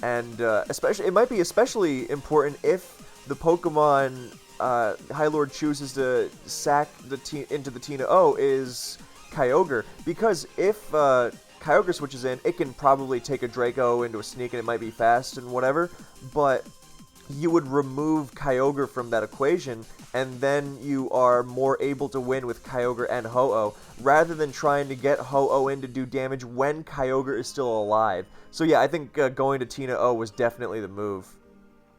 And especially, it might be especially important if the Pokemon Hylord chooses to sack into the Tina-O is Kyogre, because if Kyogre switches in, it can probably take a Draco into a Sneak and it might be fast and whatever, but you would remove Kyogre from that equation, and then you are more able to win with Kyogre and Ho-Oh, rather than trying to get Ho-Oh in to do damage when Kyogre is still alive. So yeah, I think going to Tina-O was definitely the move.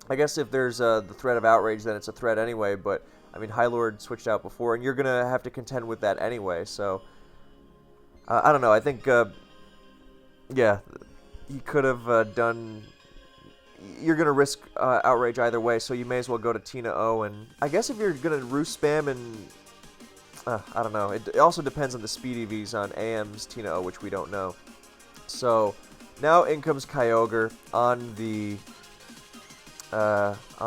I guess if there's the threat of Outrage, then it's a threat anyway, but, I mean, Hylord switched out before, and you're going to have to contend with that anyway, so... I don't know, I think, yeah, you could have done... You're going to risk Outrage either way, so you may as well go to Tina-O, and I guess if you're going to Roost Spam and... I don't know, it also depends on the speed EVs on AM's Tina-O, which we don't know. So, now in comes Kyogre on the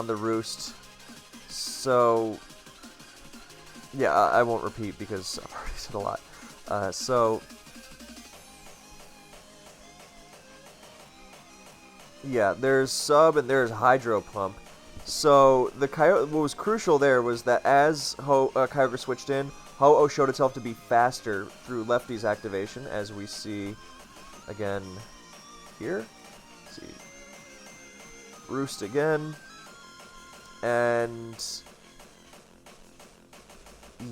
Roost. So, yeah, I won't repeat because I've already said a lot. So, yeah, there's Sub and there's Hydro Pump. So, what was crucial there was that as Kyogre switched in, Ho-Oh showed itself to be faster through Lefty's activation, as we see again here. Let's see. Roost again, and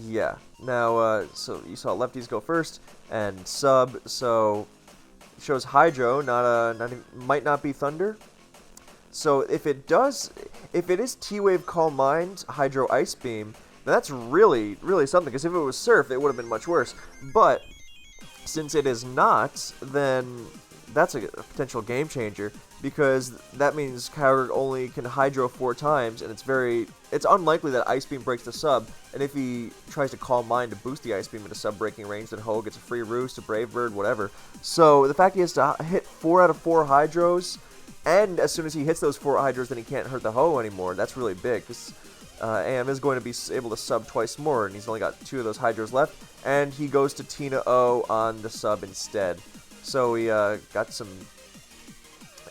yeah, now so you saw Lefties go first, and Sub, so shows Hydro, might not be Thunder. So if it is T-Wave Calm Mind, Hydro Ice Beam, that's really, really something, because if it was Surf, it would have been much worse. But since it is not, then that's a potential game changer, because that means Kyogre only can Hydro 4 times, and it's unlikely that Ice Beam breaks the Sub, and if he tries to Calm Mind to boost the Ice Beam into Sub-breaking range, then Ho gets a free Roost, a Brave Bird, whatever. So the fact he has to hit 4 out of 4 Hydros, and as soon as he hits those 4 Hydros, then he can't hurt the Ho anymore, that's really big, because AM is going to be able to Sub twice more, and he's only got 2 of those Hydros left, and he goes to Tina-O on the Sub instead. So he got some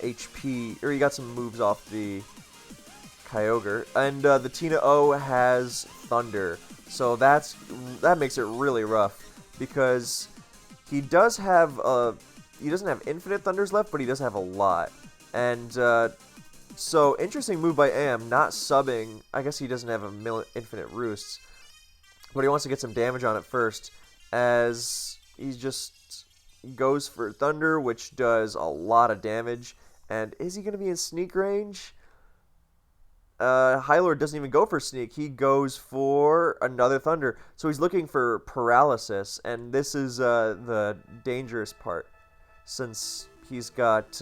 HP, or he got some moves off the Kyogre, and the Tina-O has Thunder, so that makes it really rough, because he doesn't have infinite Thunders left, but he does have a lot, and so interesting move by AM, not subbing. I guess he doesn't have infinite Roosts, but he wants to get some damage on it first, as he just goes for Thunder, which does a lot of damage. And is he going to be in Sneak range? Hylord doesn't even go for Sneak. He goes for another Thunder. So he's looking for Paralysis, and this is the dangerous part, since he's got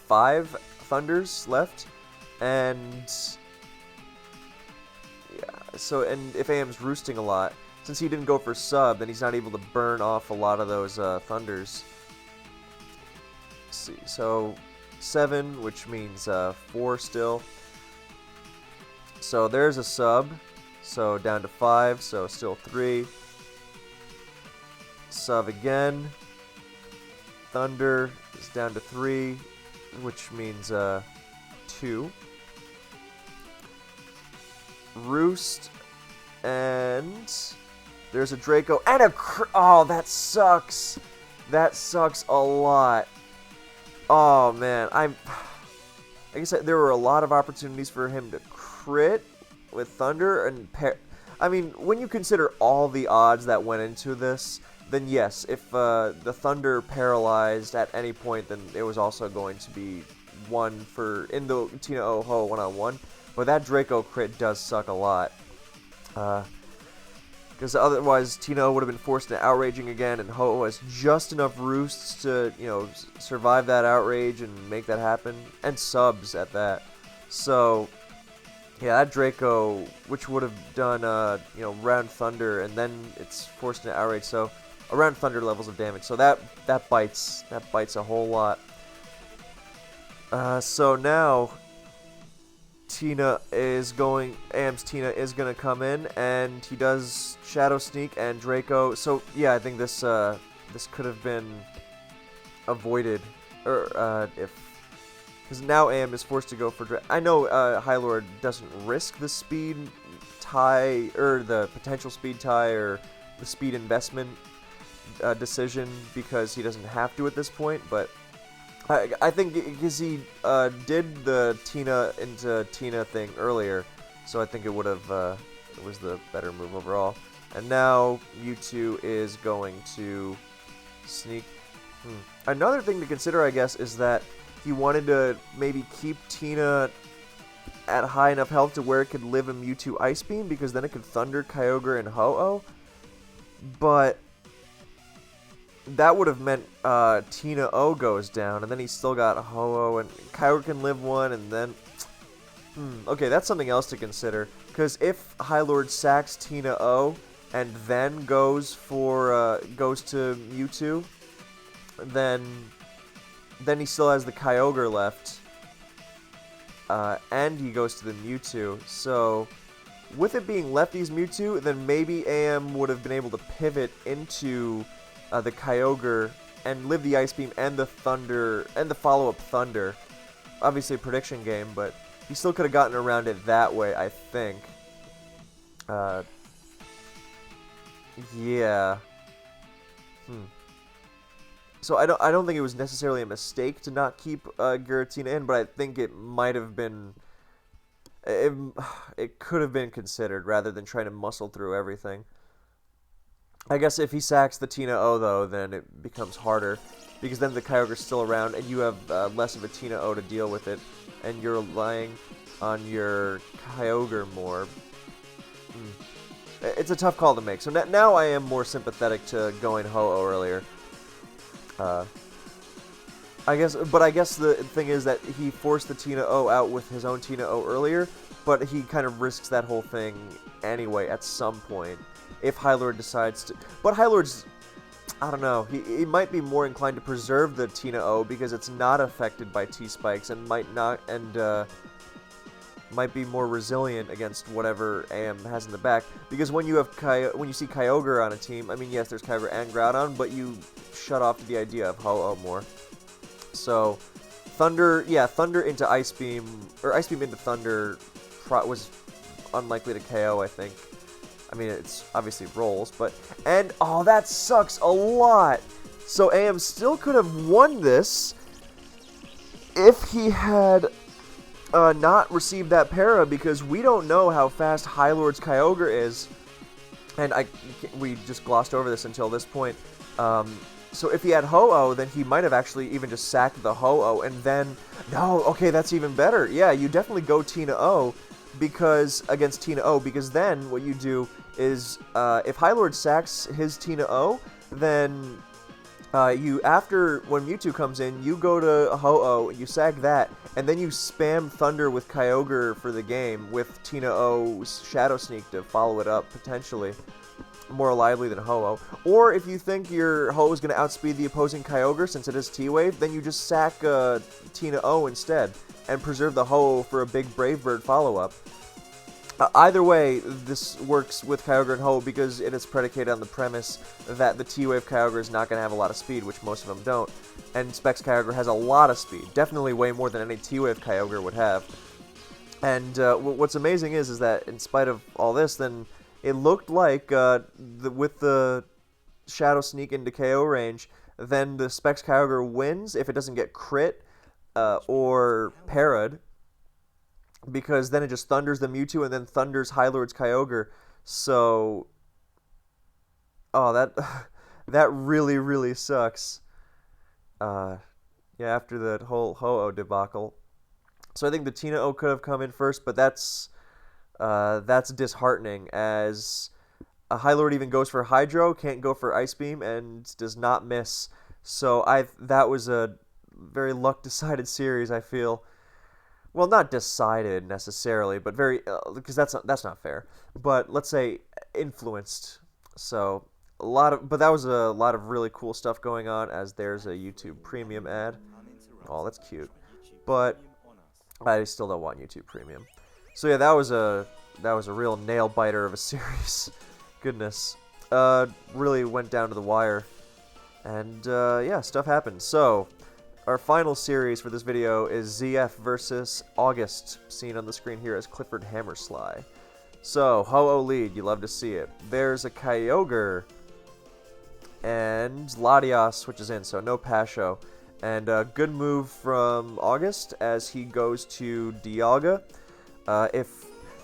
5 Thunders left, and yeah. So, and if AM's roosting a lot, since he didn't go for Sub, then he's not able to burn off a lot of those Thunders. Let's see, so 7, which means 4 still. So there's a Sub, so down to 5, so still 3. Sub again. Thunder is down to 3, which means 2. Roost, and there's a Draco, and oh, that sucks. That sucks a lot. Oh, man. Like I said, there were a lot of opportunities for him to crit with Thunder, and I mean, when you consider all the odds that went into this, then yes, if the Thunder paralyzed at any point, then it was also going to be one for in the Tina-O Ho 1-on-1. But that Draco crit does suck a lot. Because otherwise, Tina would have been forced into outraging again, and Ho-Oh has just enough roosts to, survive that outrage and make that happen, and subs at that. So, yeah, that Draco, which would have done, round Thunder, and then it's forced into outrage, so around Thunder levels of damage. So that bites a whole lot. So now AM's Tina is going to come in, and he does Shadow Sneak and Draco. So, yeah, I think this could have been avoided, or because now AM is forced to go for I know High Lord doesn't risk the speed tie, or the potential speed tie, or the speed investment decision, because he doesn't have to at this point, but I think because he did the Tina into Tina thing earlier, so I think it would have it was the better move overall. And now Mewtwo is going to sneak. Another thing to consider, I guess, is that he wanted to maybe keep Tina at high enough health to where it could live a Mewtwo Ice Beam, because then it could Thunder, Kyogre, and Ho-Oh. But that would have meant Tina O goes down, and then he's still got Ho-Oh, and Kyogre can live one, and then... okay, that's something else to consider, because if High Lord sacks Tina O, and then goes to Mewtwo, then he still has the Kyogre left, and he goes to the Mewtwo, so... with it being lefty's Mewtwo, then maybe AM would have been able to pivot into the Kyogre and live the Ice Beam and the Thunder and the follow-up Thunder. Obviously a prediction game, but he still could have gotten around it that way, I think. Yeah. So I don't think it was necessarily a mistake to not keep Giratina in, but I think it might have been. It could have been considered rather than trying to muscle through everything. I guess if he sacks the Tina O, though, then it becomes harder, because then the Kyogre's still around, and you have less of a Tina O to deal with it, and you're relying on your Kyogre more. It's a tough call to make. So now I am more sympathetic to going Ho-Oh earlier. I guess the thing is that he forced the Tina O out with his own Tina O earlier, but he kind of risks that whole thing anyway at some point. If High Lord decides to... But High Lord's... I don't know. He might be more inclined to preserve the Tina O because it's not affected by T-Spikes and might be more resilient against whatever AM has in the back. Because when you see Kyogre on a team, I mean, yes, there's Kyogre and Groudon, but you shut off to the idea of Ho-Oh more. So, Thunder into Ice Beam, or Ice Beam into Thunder was unlikely to KO, I think. I mean, it's obviously rolls, oh, that sucks a lot. So AM still could have won this if he had not received that para, because we don't know how fast High Lord's Kyogre is, and we just glossed over this until this point. So if he had Ho-Oh, then he might have actually even just sacked the Ho-Oh, and then... No, okay, that's even better. Yeah, you definitely go Tina O against Tina O, because then what you do is, if High Lord sacks his Tina O, then when Mewtwo comes in, you go to Ho-Oh, you sack that, and then you spam Thunder with Kyogre for the game with Tina O's Shadow Sneak to follow it up, potentially. More lively than Ho-Oh. Or if you think your Ho-Oh is going to outspeed the opposing Kyogre since it is T-Wave, then you just sack Tina O instead and preserve the Ho-Oh for a big Brave Bird follow-up. Either way, this works with Kyogre and Ho-Oh because it is predicated on the premise that the T-Wave Kyogre is not going to have a lot of speed, which most of them don't. And Specs Kyogre has a lot of speed, definitely way more than any T-Wave Kyogre would have. And what's amazing is that in spite of all this, then it looked like with the Shadow Sneak into KO range, then the Specs Kyogre wins if it doesn't get crit or parried, because then it just thunders the Mewtwo and then thunders High Lord's Kyogre. So, that really, really sucks. Yeah, after the whole Ho-Oh debacle. So I think the Tina O could have come in first, but that's disheartening, as High Lord even goes for Hydro, can't go for Ice Beam, and does not miss. So that was a very luck-decided series, I feel. Well, not decided necessarily, but very because that's not fair. But let's say influenced. So but that was a lot of really cool stuff going on. As there's a YouTube Premium ad. Oh, that's cute. But I still don't want YouTube Premium. So yeah, that was a real nail biter of a series. Goodness, really went down to the wire, and yeah, stuff happened. So our final series for this video is ZF versus August, seen on the screen here as Clifford Hammersly. So Ho-Oh lead, you love to see it. There's a Kyogre, and Latias switches in, so no Pasho. And a good move from August as he goes to Dialga.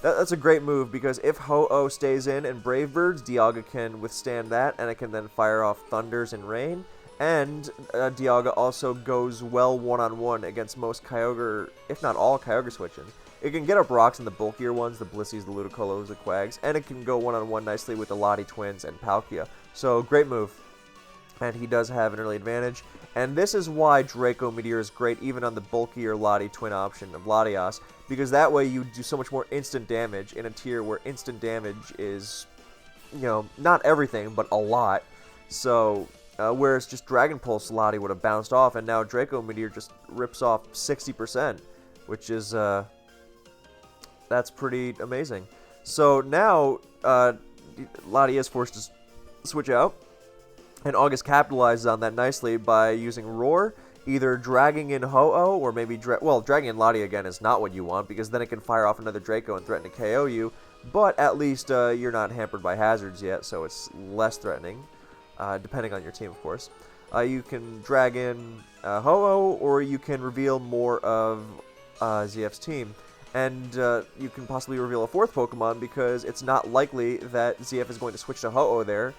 That's a great move, because if Ho-Oh stays in and Brave Birds, Dialga can withstand that, and it can then fire off Thunders and Rain. And Dialga also goes well one-on-one against most Kyogre, if not all Kyogre switches. It can get up rocks in the bulkier ones, the Blissies, the Ludicolo, the Quags, and it can go one-on-one nicely with the Lottie Twins and Palkia. So, great move. And he does have an early advantage. And this is why Draco Meteor is great even on the bulkier Lottie Twin option of Latias, because that way you do so much more instant damage in a tier where instant damage is, you know, not everything, but a lot. So, whereas just Dragon Pulse Lottie would have bounced off, and now Draco Meteor just rips off 60%, which is, that's pretty amazing. So now, Lottie is forced to switch out. And August capitalizes on that nicely by using Roar, either dragging in Ho-Oh, or maybe, dragging in Lottie again is not what you want, because then it can fire off another Draco and threaten to KO you, but at least you're not hampered by hazards yet, so it's less threatening, depending on your team, of course. You can drag in Ho-Oh, or you can reveal more of ZF's team. And you can possibly reveal a fourth Pokemon, because it's not likely that ZF is going to switch to Ho-Oh there.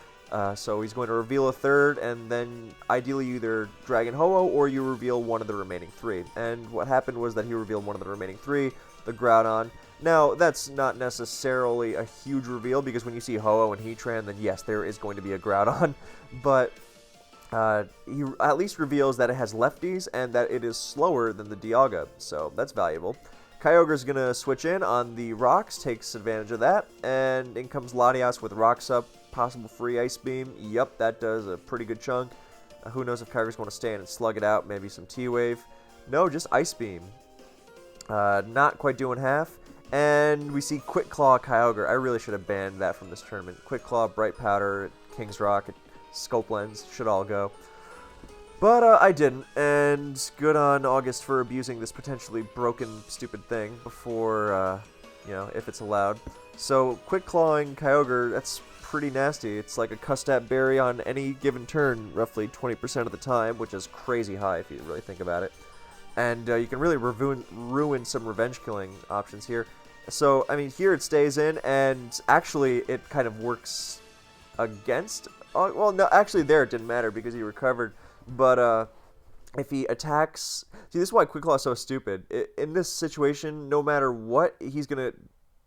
So he's going to reveal a third, and then ideally you either Dragon Ho-Oh or you reveal one of the remaining three. And what happened was that he revealed one of the remaining three, the Groudon. Now, that's not necessarily a huge reveal, because when you see Ho-Oh and Heatran, then yes, there is going to be a Groudon. But he at least reveals that it has lefties and that it is slower than the Dialga, so that's valuable. Kyogre's going to switch in on the rocks, takes advantage of that, and in comes Latias with rocks up. Possible free Ice Beam. Yep, that does a pretty good chunk. Who knows if Kyogre's going to stay in and slug it out. Maybe some T-Wave. No, just Ice Beam. Not quite doing half. And we see Quick Claw Kyogre. I really should have banned that from this tournament. Quick Claw, Bright Powder, King's Rock, Scope Lens should all go. But I didn't. And good on August for abusing this potentially broken, stupid thing before, you know, if it's allowed. So, Quick Clawing Kyogre, that's pretty nasty. It's like a Custat Berry on any given turn, roughly 20% of the time, which is crazy high if you really think about it. And you can really ruin some revenge killing options here. So, I mean, here it stays in, and actually it kind of works against... well, no, actually there it didn't matter because he recovered. But if he attacks... See, this is why Quick Claw is so stupid. In this situation, no matter what, he's going to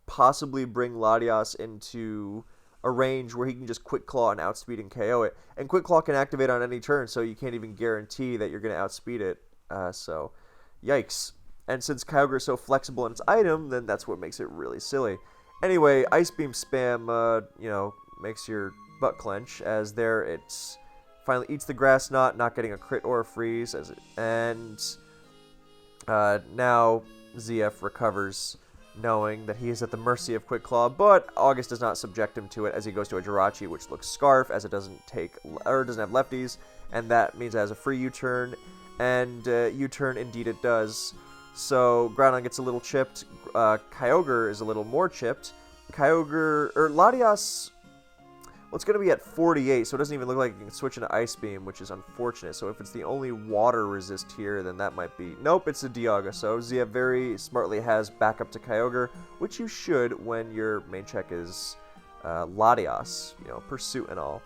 possibly bring Latias into a range where he can just Quick Claw and outspeed and KO it. And Quick Claw can activate on any turn, so you can't even guarantee that you're going to outspeed it. So, yikes. And since Kyogre is so flexible in its item, then that's what makes it really silly. Anyway, Ice Beam spam, you know, makes your butt clench, as there it's finally eats the Grass Knot, not getting a crit or a freeze, and now ZF recovers, knowing that he is at the mercy of Quick Claw, but August does not subject him to it as he goes to a Jirachi, which looks Scarf, as it doesn't doesn't have lefties, and that means it has a free U-turn, and U-turn indeed it does. So Groudon gets a little chipped, Kyogre is a little more chipped, Latias, well, it's going to be at 48, so it doesn't even look like it can switch into Ice Beam, which is unfortunate. So if it's the only water resist here, then that might be... Nope, it's a Dialga. So ZF very smartly has backup to Kyogre, which you should when your main check is Latias, you know, Pursuit and all.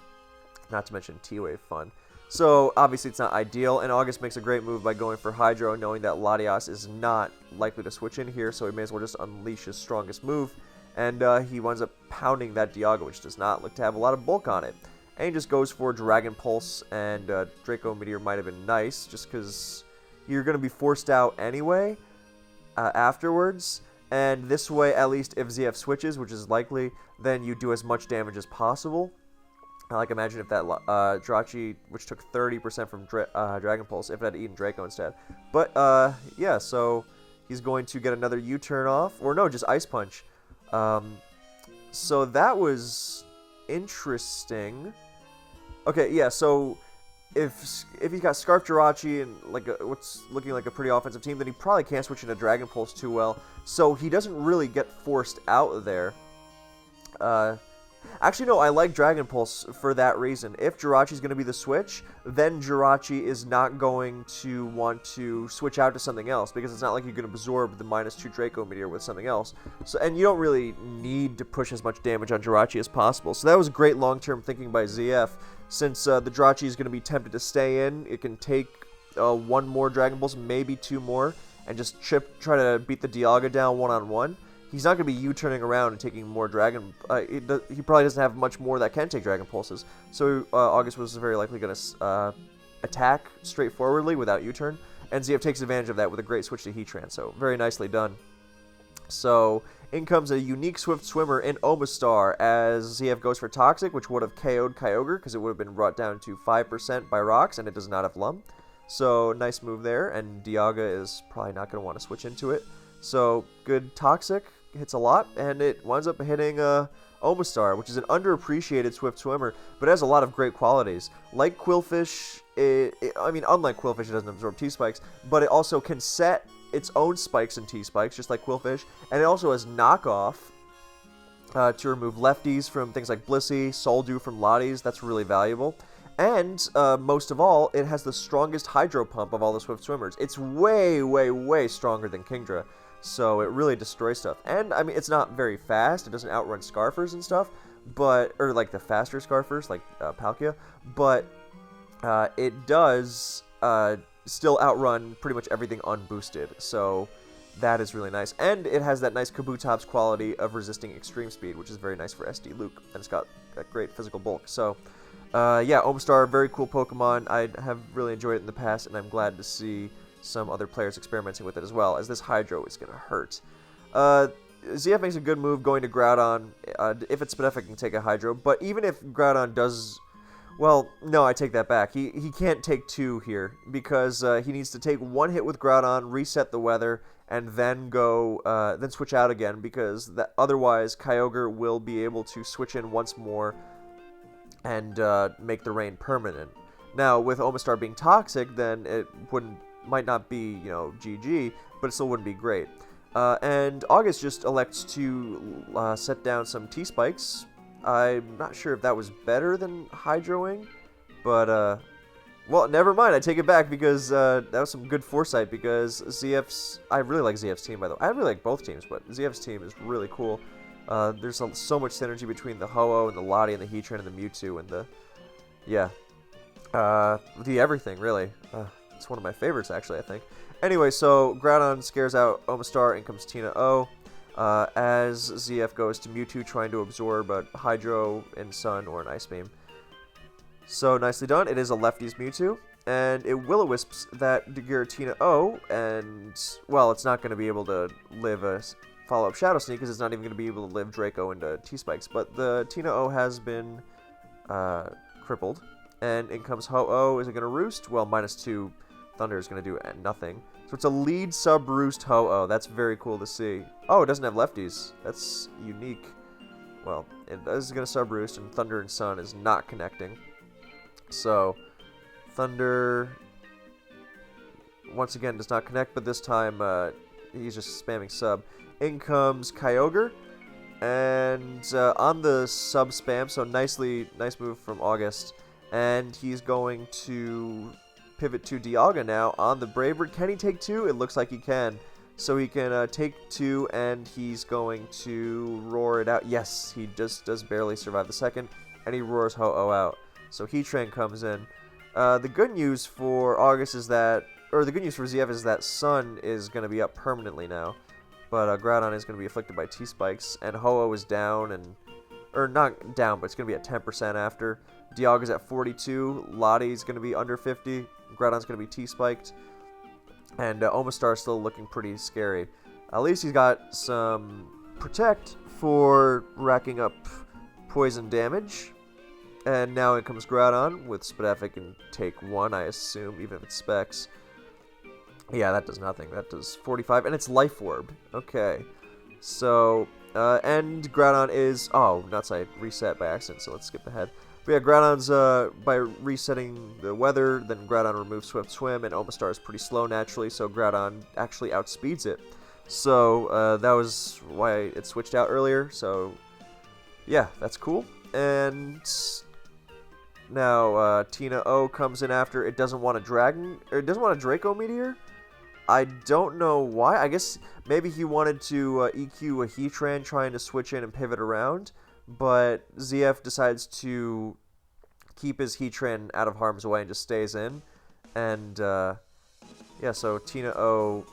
Not to mention T-Wave fun. So obviously it's not ideal, and August makes a great move by going for Hydro, knowing that Latias is not likely to switch in here, so he may as well just unleash his strongest move. And he winds up pounding that Dialga, which does not look to have a lot of bulk on it. And he just goes for Dragon Pulse, and Draco Meteor might have been nice, just because you're going to be forced out anyway afterwards. And this way, at least if ZF switches, which is likely, then you do as much damage as possible. Like, imagine if that Jirachi, which took 30% from Dragon Pulse, if it had eaten Draco instead. But, yeah, so he's going to get another U-turn off. Or no, just Ice Punch. So that was interesting. Okay, yeah, so if he's got Scarf Jirachi and like what's looking like a pretty offensive team, then he probably can't switch into Dragon Pulse too well. So he doesn't really get forced out there. Actually, no, I like Dragon Pulse for that reason. If Jirachi's going to be the switch, then Jirachi is not going to want to switch out to something else, because it's not like you can absorb the -2 Draco Meteor with something else. So, and you don't really need to push as much damage on Jirachi as possible. So that was great long-term thinking by ZF. Since the Jirachi is going to be tempted to stay in, it can take one more Dragon Pulse, maybe 2 more, and just try to beat the Dialga down one-on-one. He's not going to be U-turning around and taking more Dragon... he probably doesn't have much more that can take Dragon Pulses. So August was very likely going to attack straightforwardly without U-turn. And ZF takes advantage of that with a great switch to Heatran. So very nicely done. So in comes a unique Swift Swimmer in Omastar as ZF goes for Toxic, which would have KO'd Kyogre because it would have been brought down to 5% by Rocks, and it does not have Lum. So nice move there, and Dialga is probably not going to want to switch into it. So good Toxic. Hits a lot, and it winds up hitting Omastar, which is an underappreciated Swift Swimmer, but it has a lot of great qualities. Like Quillfish, I mean, unlike Quillfish, it doesn't absorb T-Spikes, but it also can set its own spikes and T-Spikes, just like Quillfish, and it also has knockoff to remove lefties from things like Blissey, Soldew from Lotties. That's really valuable. And, most of all, it has the strongest Hydro Pump of all the Swift Swimmers. It's way, way, way stronger than Kingdra. So it really destroys stuff. And, I mean, it's not very fast. It doesn't outrun Scarfers and stuff. But, or like the faster Scarfers, like Palkia. But it does still outrun pretty much everything unboosted. So that is really nice. And it has that nice Kabutops quality of resisting extreme speed, which is very nice for SD Luke. And it's got that great physical bulk. So, yeah, Omastar, very cool Pokemon. I have really enjoyed it in the past, and I'm glad to see some other players experimenting with it as well, as this Hydro is going to hurt. ZF makes a good move going to Groudon. If it's Spinef, it can take a Hydro, but even if Groudon does... Well, no, I take that back. He can't take 2 here, because he needs to take 1 hit with Groudon, reset the weather, and then then switch out again, because otherwise Kyogre will be able to switch in once more and make the rain permanent. Now, with Omastar being toxic, then it might not be, GG, but it still wouldn't be great. And August just elects to set down some T-Spikes. I'm not sure if that was better than Hydroing, but, well, never mind, I take it back, because that was some good foresight, because I really like ZF's team, by the way. I really like both teams, but ZF's team is really cool. There's so much synergy between the Ho-Oh and the Lottie and the Heatran and the Mewtwo and the everything, really. It's one of my favorites, actually, I think. Anyway, so Groudon scares out Omastar, in comes Tina-O. As ZF goes to Mewtwo, trying to absorb a Hydro in Sun or an Ice Beam. So, nicely done. It is a lefties Mewtwo. And it Will-O-Wisps that Giratina-O, and, well, it's not going to be able to live a follow-up Shadow Sneak, because it's not even going to be able to live Draco into T-Spikes. But the Tina-O has been crippled. And in comes Ho-Oh. Is it going to roost? Well, -2 Thunder is going to do nothing. So it's a lead sub-roost Ho-Oh. That's very cool to see. Oh, it doesn't have lefties. That's unique. Well, it is going to sub-roost, and Thunder and Sun is not connecting. So, Thunder, once again, does not connect, but this time he's just spamming sub. In comes Kyogre, and on the sub-spam, so nice move from August. And he's going to pivot to Dialga now on the Braver. Can he take 2? It looks like he can. So he can take 2, and he's going to roar it out. Yes, he just does barely survive the second, and he roars Ho-Oh out. So Heatran comes in. The good news for August is that, or the good news for ZF is that Sun is going to be up permanently now. But Groudon is going to be afflicted by T-Spikes, and Ho-Oh is down, or not down, but it's going to be at 10% after. Dialga's at 42, Lottie's going to be under 50, Groudon's going to be T-Spiked, and Omastar's still looking pretty scary. At least he's got some Protect for racking up poison damage. And now in comes Groudon with Spadaffic and take 1, I assume, even if it's Specs. Yeah, that does nothing. That does 45, and it's Life Orb. Okay. So, and Groudon is... Oh, nuts, I reset by accident, so let's skip ahead. But yeah, Groudon's, by resetting the weather, then Groudon removes Swift Swim, and Omastar is pretty slow naturally, so Groudon actually outspeeds it. So, that was why it switched out earlier, so... Yeah, that's cool. And... Now, Tina O comes in after. It doesn't want a Dragon... Or it doesn't want a Draco Meteor? I don't know why. I guess maybe he wanted to EQ a Heatran trying to switch in and pivot around, but ZF decides to keep his Heatran out of harm's way and just stays in. And, yeah, so Tina O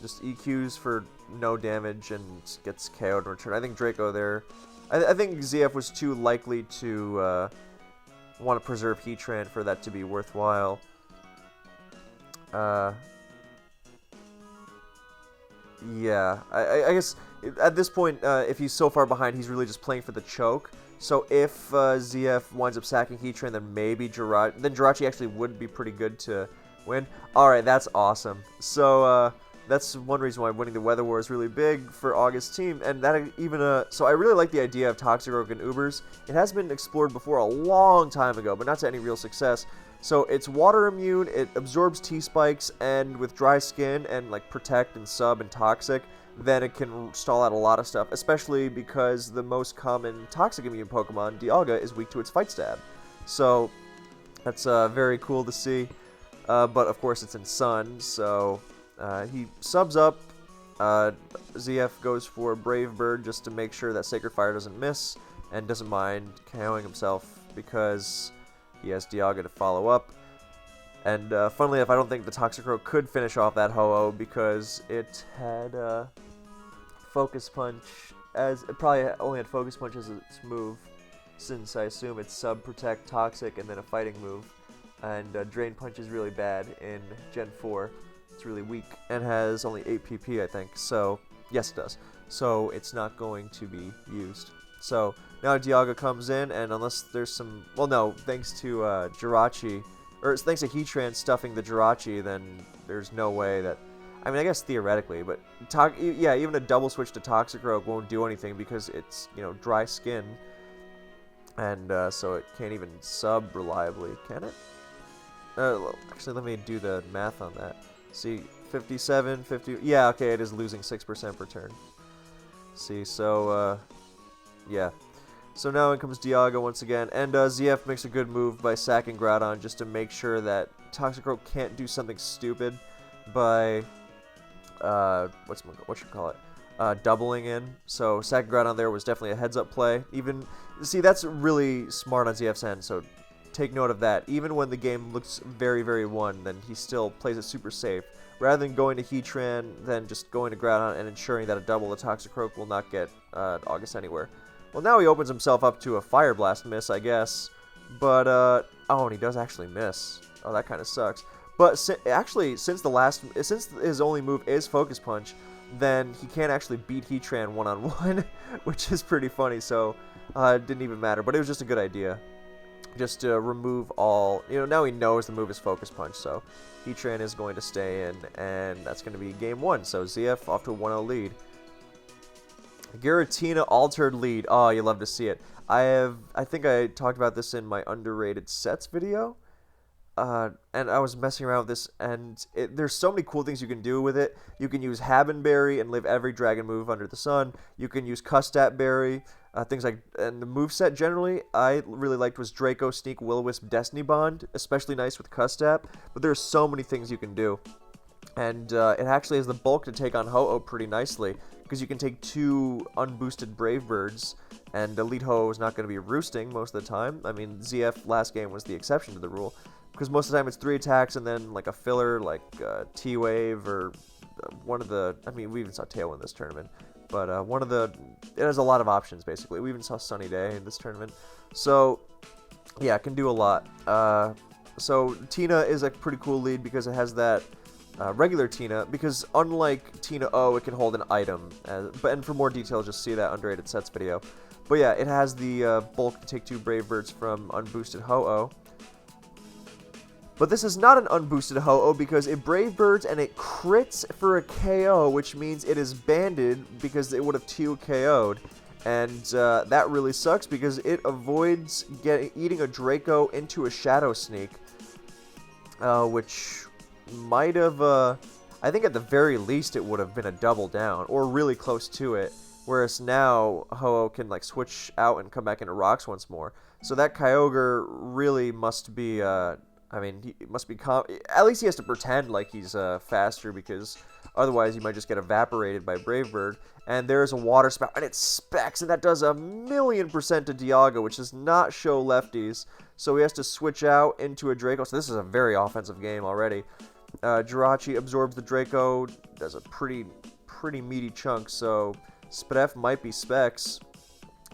just EQs for no damage and gets KO'd in return. I think Draco there... I think ZF was too likely to want to preserve Heatran for that to be worthwhile. Yeah, I guess at this point, if he's so far behind, he's really just playing for the choke. So if ZF winds up sacking Heatran, then maybe Jirachi actually would be pretty good to win. Alright, that's awesome. So that's one reason why winning the Weather War is really big for August's team. And that even so I really like the idea of Toxicroak and Ubers. It has been explored before a long time ago, but not to any real success. So it's water immune, it absorbs T-Spikes, and with dry skin and like Protect and Sub and Toxic, then it can stall out a lot of stuff, especially because the most common Toxic immune Pokemon, Dialga, is weak to its Fight Stab. So that's very cool to see, but of course it's in Sun, so he subs up. ZF goes for Brave Bird just to make sure that Sacred Fire doesn't miss, and doesn't mind KOing himself because... he has Dialga to follow up. And funnily enough, I don't think the Toxicroak could finish off that Ho-Oh because it had Focus Punch as... It probably only had Focus Punch as its move, since I assume it's Sub, Protect, Toxic, and then a fighting move. And Drain Punch is really bad in Gen 4. It's really weak and has only 8 PP, I think. So, yes it does. So, it's not going to be used. So, now Dialga comes in, and unless there's some... Well, no, thanks to Jirachi, or thanks to Heatran stuffing the Jirachi, then there's no way that... I mean, I guess theoretically, but... yeah, even a double switch to Toxicroak won't do anything because it's, you know, dry skin. And so it can't even sub reliably, can it? Actually, let me do the math on that. See, 57, 50... Yeah, okay, it is losing 6% per turn. See, so... yeah. So now in comes Dialga once again, and ZF makes a good move by sacking Groudon just to make sure that Toxicroak can't do something stupid by, doubling in. So sacking Groudon there was definitely a heads-up play. Even, see, that's really smart on ZF's end, so take note of that. Even when the game looks very, very won, then he still plays it super safe. Rather than going to Heatran, then just going to Groudon and ensuring that a double the Toxicroak will not get August anywhere. Well, now he opens himself up to a Fire Blast miss, I guess. But, oh, and he does actually miss. Oh, that kind of sucks. But actually, since his only move is Focus Punch, then he can't actually beat Heatran one-on-one, which is pretty funny, so it didn't even matter. But it was just a good idea. Just to remove all... You know, now he knows the move is Focus Punch, so Heatran is going to stay in, and that's going to be game 1. So ZF off to a 1-0 lead. Giratina altered lead. Oh, you love to see it. I think I talked about this in my underrated sets video. And I was messing around with this, and there's so many cool things you can do with it. You can use Habenberry and live every dragon move under the sun. You can use Custat Berry, things like... And the moveset generally, I really liked was Draco, Sneak, Will-O-Wisp, Destiny Bond, especially nice with Custat. But there's so many things you can do. And it actually has the bulk to take on Ho-Oh pretty nicely, because you can take 2 unboosted Brave Birds, and Elite Ho-Oh is not going to be roosting most of the time. I mean, ZF last game was the exception to the rule, because most of the time it's 3 attacks and then like a filler like T-Wave or I mean, we even saw Tail in this tournament, but it has a lot of options, basically. We even saw Sunny Day in this tournament. So, yeah, it can do a lot. So Tina is a pretty cool lead because it has that regular Tina, because unlike Tina O, it can hold an item. And for more details, just see that underrated sets video. But yeah, it has the bulk to take 2 Brave Birds from unboosted Ho-Oh. But this is not an unboosted Ho-Oh because it Brave Birds and it crits for a KO, which means it is banded because it would have 2 KO'd. And that really sucks because it avoids eating a Draco into a Shadow Sneak, which might have, I think at the very least it would have been a double down, or really close to it, whereas now Ho-Oh can like switch out and come back into rocks once more. So that Kyogre really must be, I mean, he must be, at least he has to pretend like he's faster, because otherwise you might just get evaporated by Brave Bird. And there's a Water Spout, and it specs, and that does 1,000,000% to Dialga, which does not show lefties. So he has to switch out into a Draco. So this is a very offensive game already. Jirachi absorbs the Draco, does a pretty meaty chunk, so Spdef might be specs.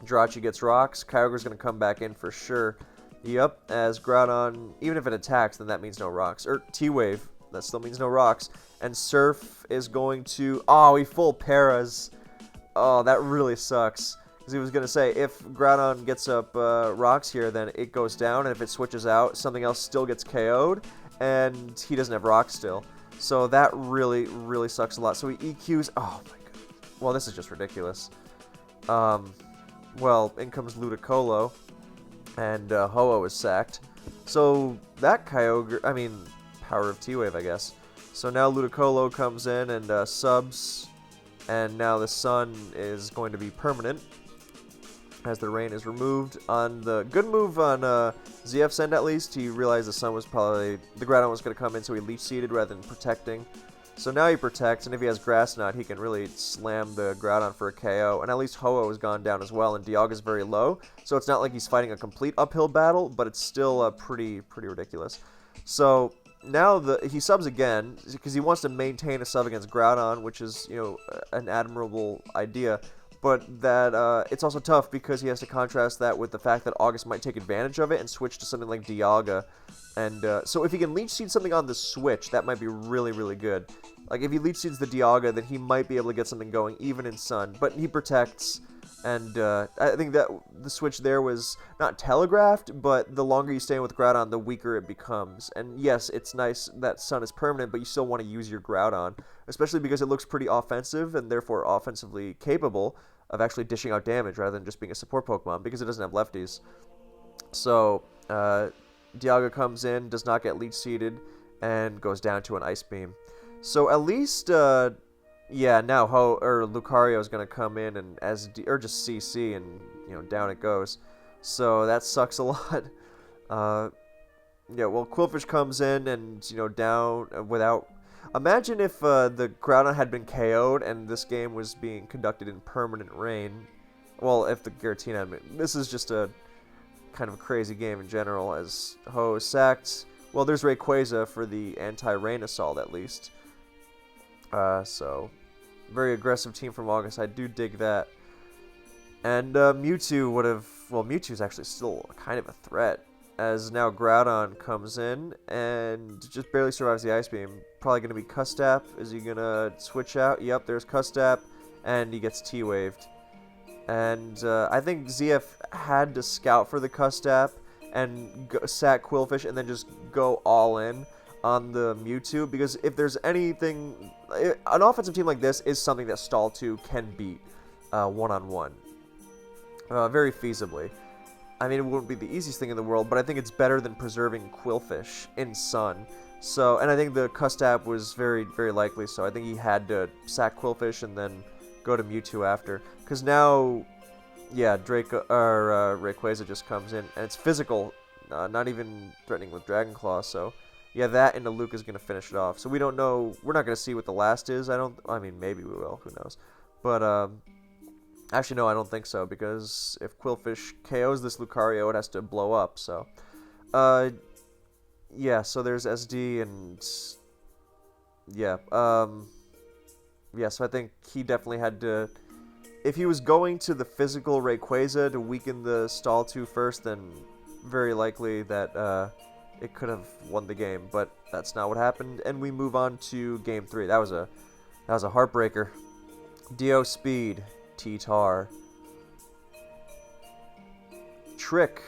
Jirachi gets rocks. Kyogre's going to come back in for sure. Yep, as Groudon, even if it attacks, then that means no rocks. Or T-Wave, that still means no rocks. And Surf is going to... Oh, he full paras. Oh, that really sucks. Because he was going to say, if Groudon gets up rocks here, then it goes down. And if it switches out, something else still gets KO'd. And he doesn't have rocks still. So that really sucks a lot. So he EQs... Oh, my God. Well, this is just ridiculous. Well, in comes Ludicolo. And Ho-Oh is sacked. So that Kyogre... I mean, power of T-Wave, I guess. So now Ludicolo comes in and subs, and now the sun is going to be permanent as the rain is removed. On the good move on ZF's end, at least, he realized the sun was probably, the Groudon was going to come in, so he Leech Seeded rather than protecting. So now he protects, and if he has Grass Knot, he can really slam the Groudon for a KO. And at least Ho-Oh has gone down as well, and Dialga is very low, so it's not like he's fighting a complete uphill battle, but it's still pretty ridiculous. So now he subs again because he wants to maintain a sub against Groudon, which is, you know, an admirable idea. But that it's also tough because he has to contrast that with the fact that August might take advantage of it and switch to something like Dialga. And so if he can Leech Seed something on the switch, that might be really good. Like if he Leech Seeds the Dialga, then he might be able to get something going even in Sun. But he protects. And I think that the switch there was not telegraphed, but the longer you stay with Groudon, the weaker it becomes. And yes, it's nice that Sun is permanent, but you still want to use your Groudon, especially because it looks pretty offensive and therefore offensively capable of actually dishing out damage rather than just being a support Pokemon, because it doesn't have lefties. So Dialga comes in, does not get Leech Seeded, and goes down to an Ice Beam. So at least... yeah, now Lucario is going to come in and or just CC, and you know, down it goes. So that sucks a lot. Yeah, well, Qwilfish comes in and, you know, down without... Imagine if the Groudon had been KO'd and this game was being conducted in permanent rain. Well, if the Giratina had been... This is just a kind of a crazy game in general, as Ho is sacked. Well, there's Rayquaza for the anti-rain assault, at least. So, very aggressive team from August. I do dig that. And Mewtwo would have... Well, Mewtwo's actually still kind of a threat, as now Groudon comes in and just barely survives the Ice Beam. Probably going to be Custap. Is he going to switch out? Yep, there's Custap, and he gets T-Waved. And I think ZF had to scout for the Custap and sack Qwilfish and then just go all in on the Mewtwo, because if there's anything... An offensive team like this is something that Stall 2 can beat one-on-one. Very feasibly. I mean, it wouldn't be the easiest thing in the world, but I think it's better than preserving Qwilfish in Sun. So, and I think the Custap was very, very likely, so I think he had to sack Qwilfish and then go to Mewtwo after. Because now, yeah, Rayquaza just comes in, and it's physical, not even threatening with Dragon Claw, so... Yeah, that and the Luke is going to finish it off. So we don't know... We're not going to see what the last is. I mean, maybe we will. Who knows? But, actually, no, I don't think so. Because if Qwilfish KOs this Lucario, it has to blow up. So, yeah, so there's SD and... Yeah, Yeah, so I think he definitely had to... If he was going to the physical Rayquaza to weaken the Stall 2 first, then very likely that it could have won the game, but that's not what happened, and we move on to Game 3. That was a heartbreaker. Dio Speed, Ttar. Trick.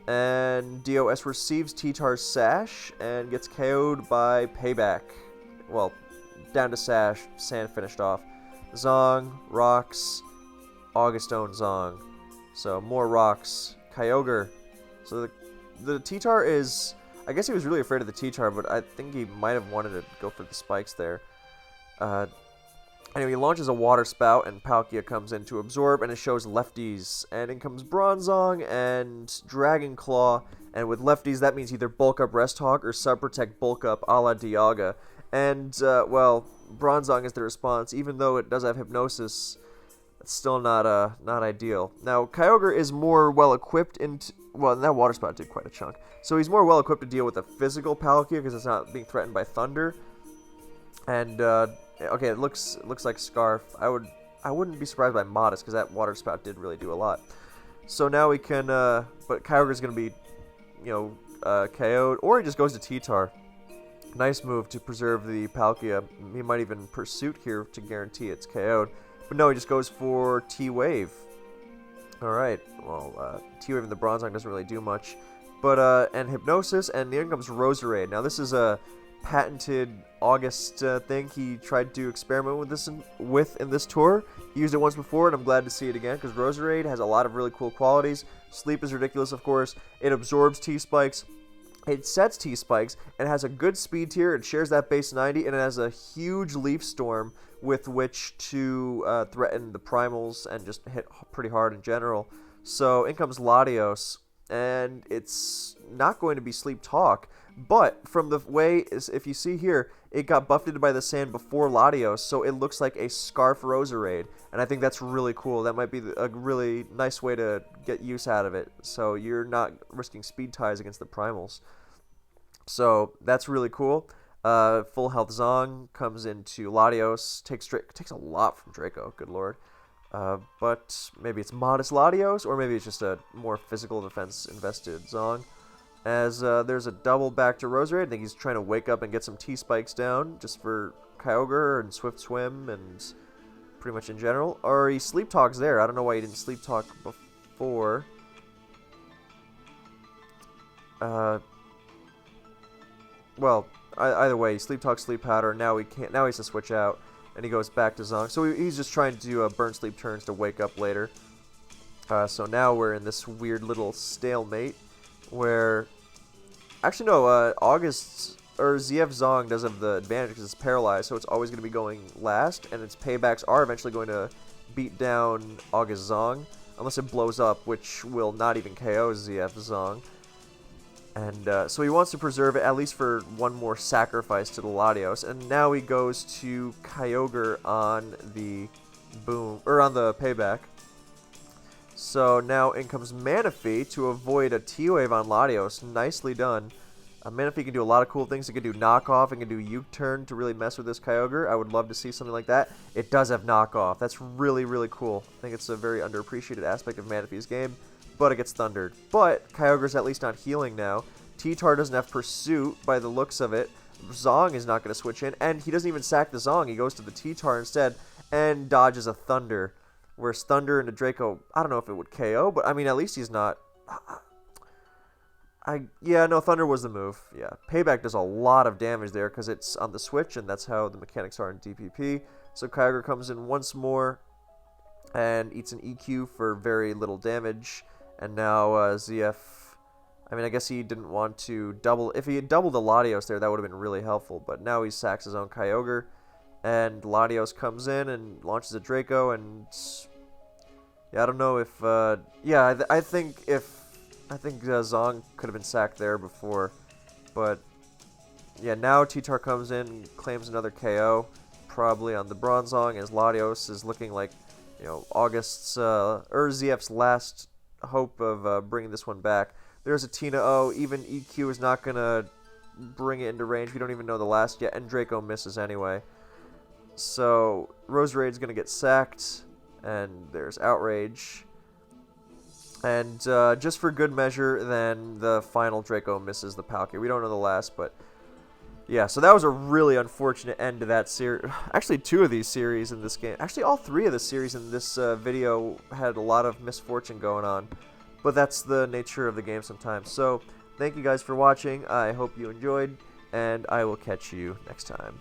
And DOS receives Ttar's Sash and gets KO'd by Payback. Well, down to Sash, Sand finished off. Zong, Rocks, Augustone Zong. So more Rocks. Kyogre. So the Ttar is... I guess he was really afraid of the Ttar, but I think he might have wanted to go for the spikes there. Anyway, he launches a Water Spout, and Palkia comes in to absorb, and it shows lefties. And in comes Bronzong and Dragon Claw, and with lefties, that means either Bulk Up Rest Hog or Sub Protect Bulk Up a la Dialga. And, well, Bronzong is the response. Even though it does have Hypnosis, it's still not ideal. Now, Kyogre is more well-equipped well, that Water Spout did quite a chunk. So he's more well-equipped to deal with a physical Palkia because it's not being threatened by Thunder. And, okay, it looks like Scarf. I wouldn't be surprised by Modest because that Water Spout did really do a lot. So now we can, but Kyogre's going to be, KO'd, or he just goes to Ttar. Nice move to preserve the Palkia. He might even Pursuit here to guarantee it's KO'd. But no, he just goes for T-Wave. Alright, well, T-Wave and the Bronzong doesn't really do much. But, and Hypnosis, and here comes Roserade. Now this is a patented August thing he tried to experiment with in this tour. He used it once before, and I'm glad to see it again, because Roserade has a lot of really cool qualities. Sleep is ridiculous, of course. It absorbs T-Spikes. It sets T-Spikes, and has a good speed tier. It shares that base 90, and it has a huge Leaf Storm with which to threaten the Primals and just hit pretty hard in general. So in comes Latios, and it's not going to be Sleep Talk, but from the way, if you see here, it got buffeted by the sand before Latios, so it looks like a Scarf Roserade, and I think that's really cool. That might be a really nice way to get use out of it, so you're not risking speed ties against the Primals. So that's really cool. Full health Zong comes into Latios, takes a lot from Draco, good lord. But maybe it's Modest Latios, or maybe it's just a more physical defense invested Zong. As there's a double back to Roserade. I think he's trying to wake up and get some T-Spikes down, just for Kyogre and Swift Swim and pretty much in general. Or he Sleep Talks there. I don't know why he didn't Sleep Talk before. Well, either way, Sleep Talk, Sleep Powder. Now he can't. Now he has to switch out, and he goes back to Zong. So he's just trying to do burn sleep turns to wake up later. So now we're in this weird little stalemate where, actually no, August's or ZF Zong does have the advantage because it's paralyzed, so it's always going to be going last, and its paybacks are eventually going to beat down August Zong, unless it blows up, which will not even KO ZF Zong. And so he wants to preserve it at least for one more sacrifice to the Latios, and now he goes to Kyogre on the on the payback. So now in comes Manaphy to avoid a T-Wave on Latios. Nicely done. Manaphy can do a lot of cool things. It can do knockoff. It can do U-turn to really mess with this Kyogre. I would love to see something like that. It does have knockoff. That's really, really cool. I think it's a very underappreciated aspect of Manaphy's game, but it gets thundered. But Kyogre's at least not healing now. Ttar doesn't have Pursuit by the looks of it. Zong is not going to switch in, and he doesn't even sack the Zong. He goes to the Ttar instead and dodges a Thunder. Whereas Thunder into Draco, I don't know if it would KO, but I mean, at least he's not... Yeah, no, Thunder was the move. Yeah, Payback does a lot of damage there because it's on the switch, and that's how the mechanics are in DPP. So Kyogre comes in once more and eats an EQ for very little damage. And now ZF... I mean, I guess he didn't want to double... If he had doubled the Latios there, that would have been really helpful. But now he sacks his own Kyogre. And Latios comes in and launches a Draco, and... Yeah, I don't know if... yeah, I think Zong could have been sacked there before. But... Yeah, now Ttar comes in and claims another KO. Probably on the Bronzong, as Latios is looking like, August's... or ZF's last hope of bringing this one back. There's a Tina-O. Even EQ is not going to bring it into range. We don't even know the last yet, and Draco misses anyway. So Roserade's going to get sacked, and there's Outrage. And just for good measure, then the final Draco misses the Palkia. We don't know the last, but yeah, so that was a really unfortunate end to that series. Actually, 2 of these series in this game. Actually, all 3 of the series in this video had a lot of misfortune going on. But that's the nature of the game sometimes. So, thank you guys for watching. I hope you enjoyed, and I will catch you next time.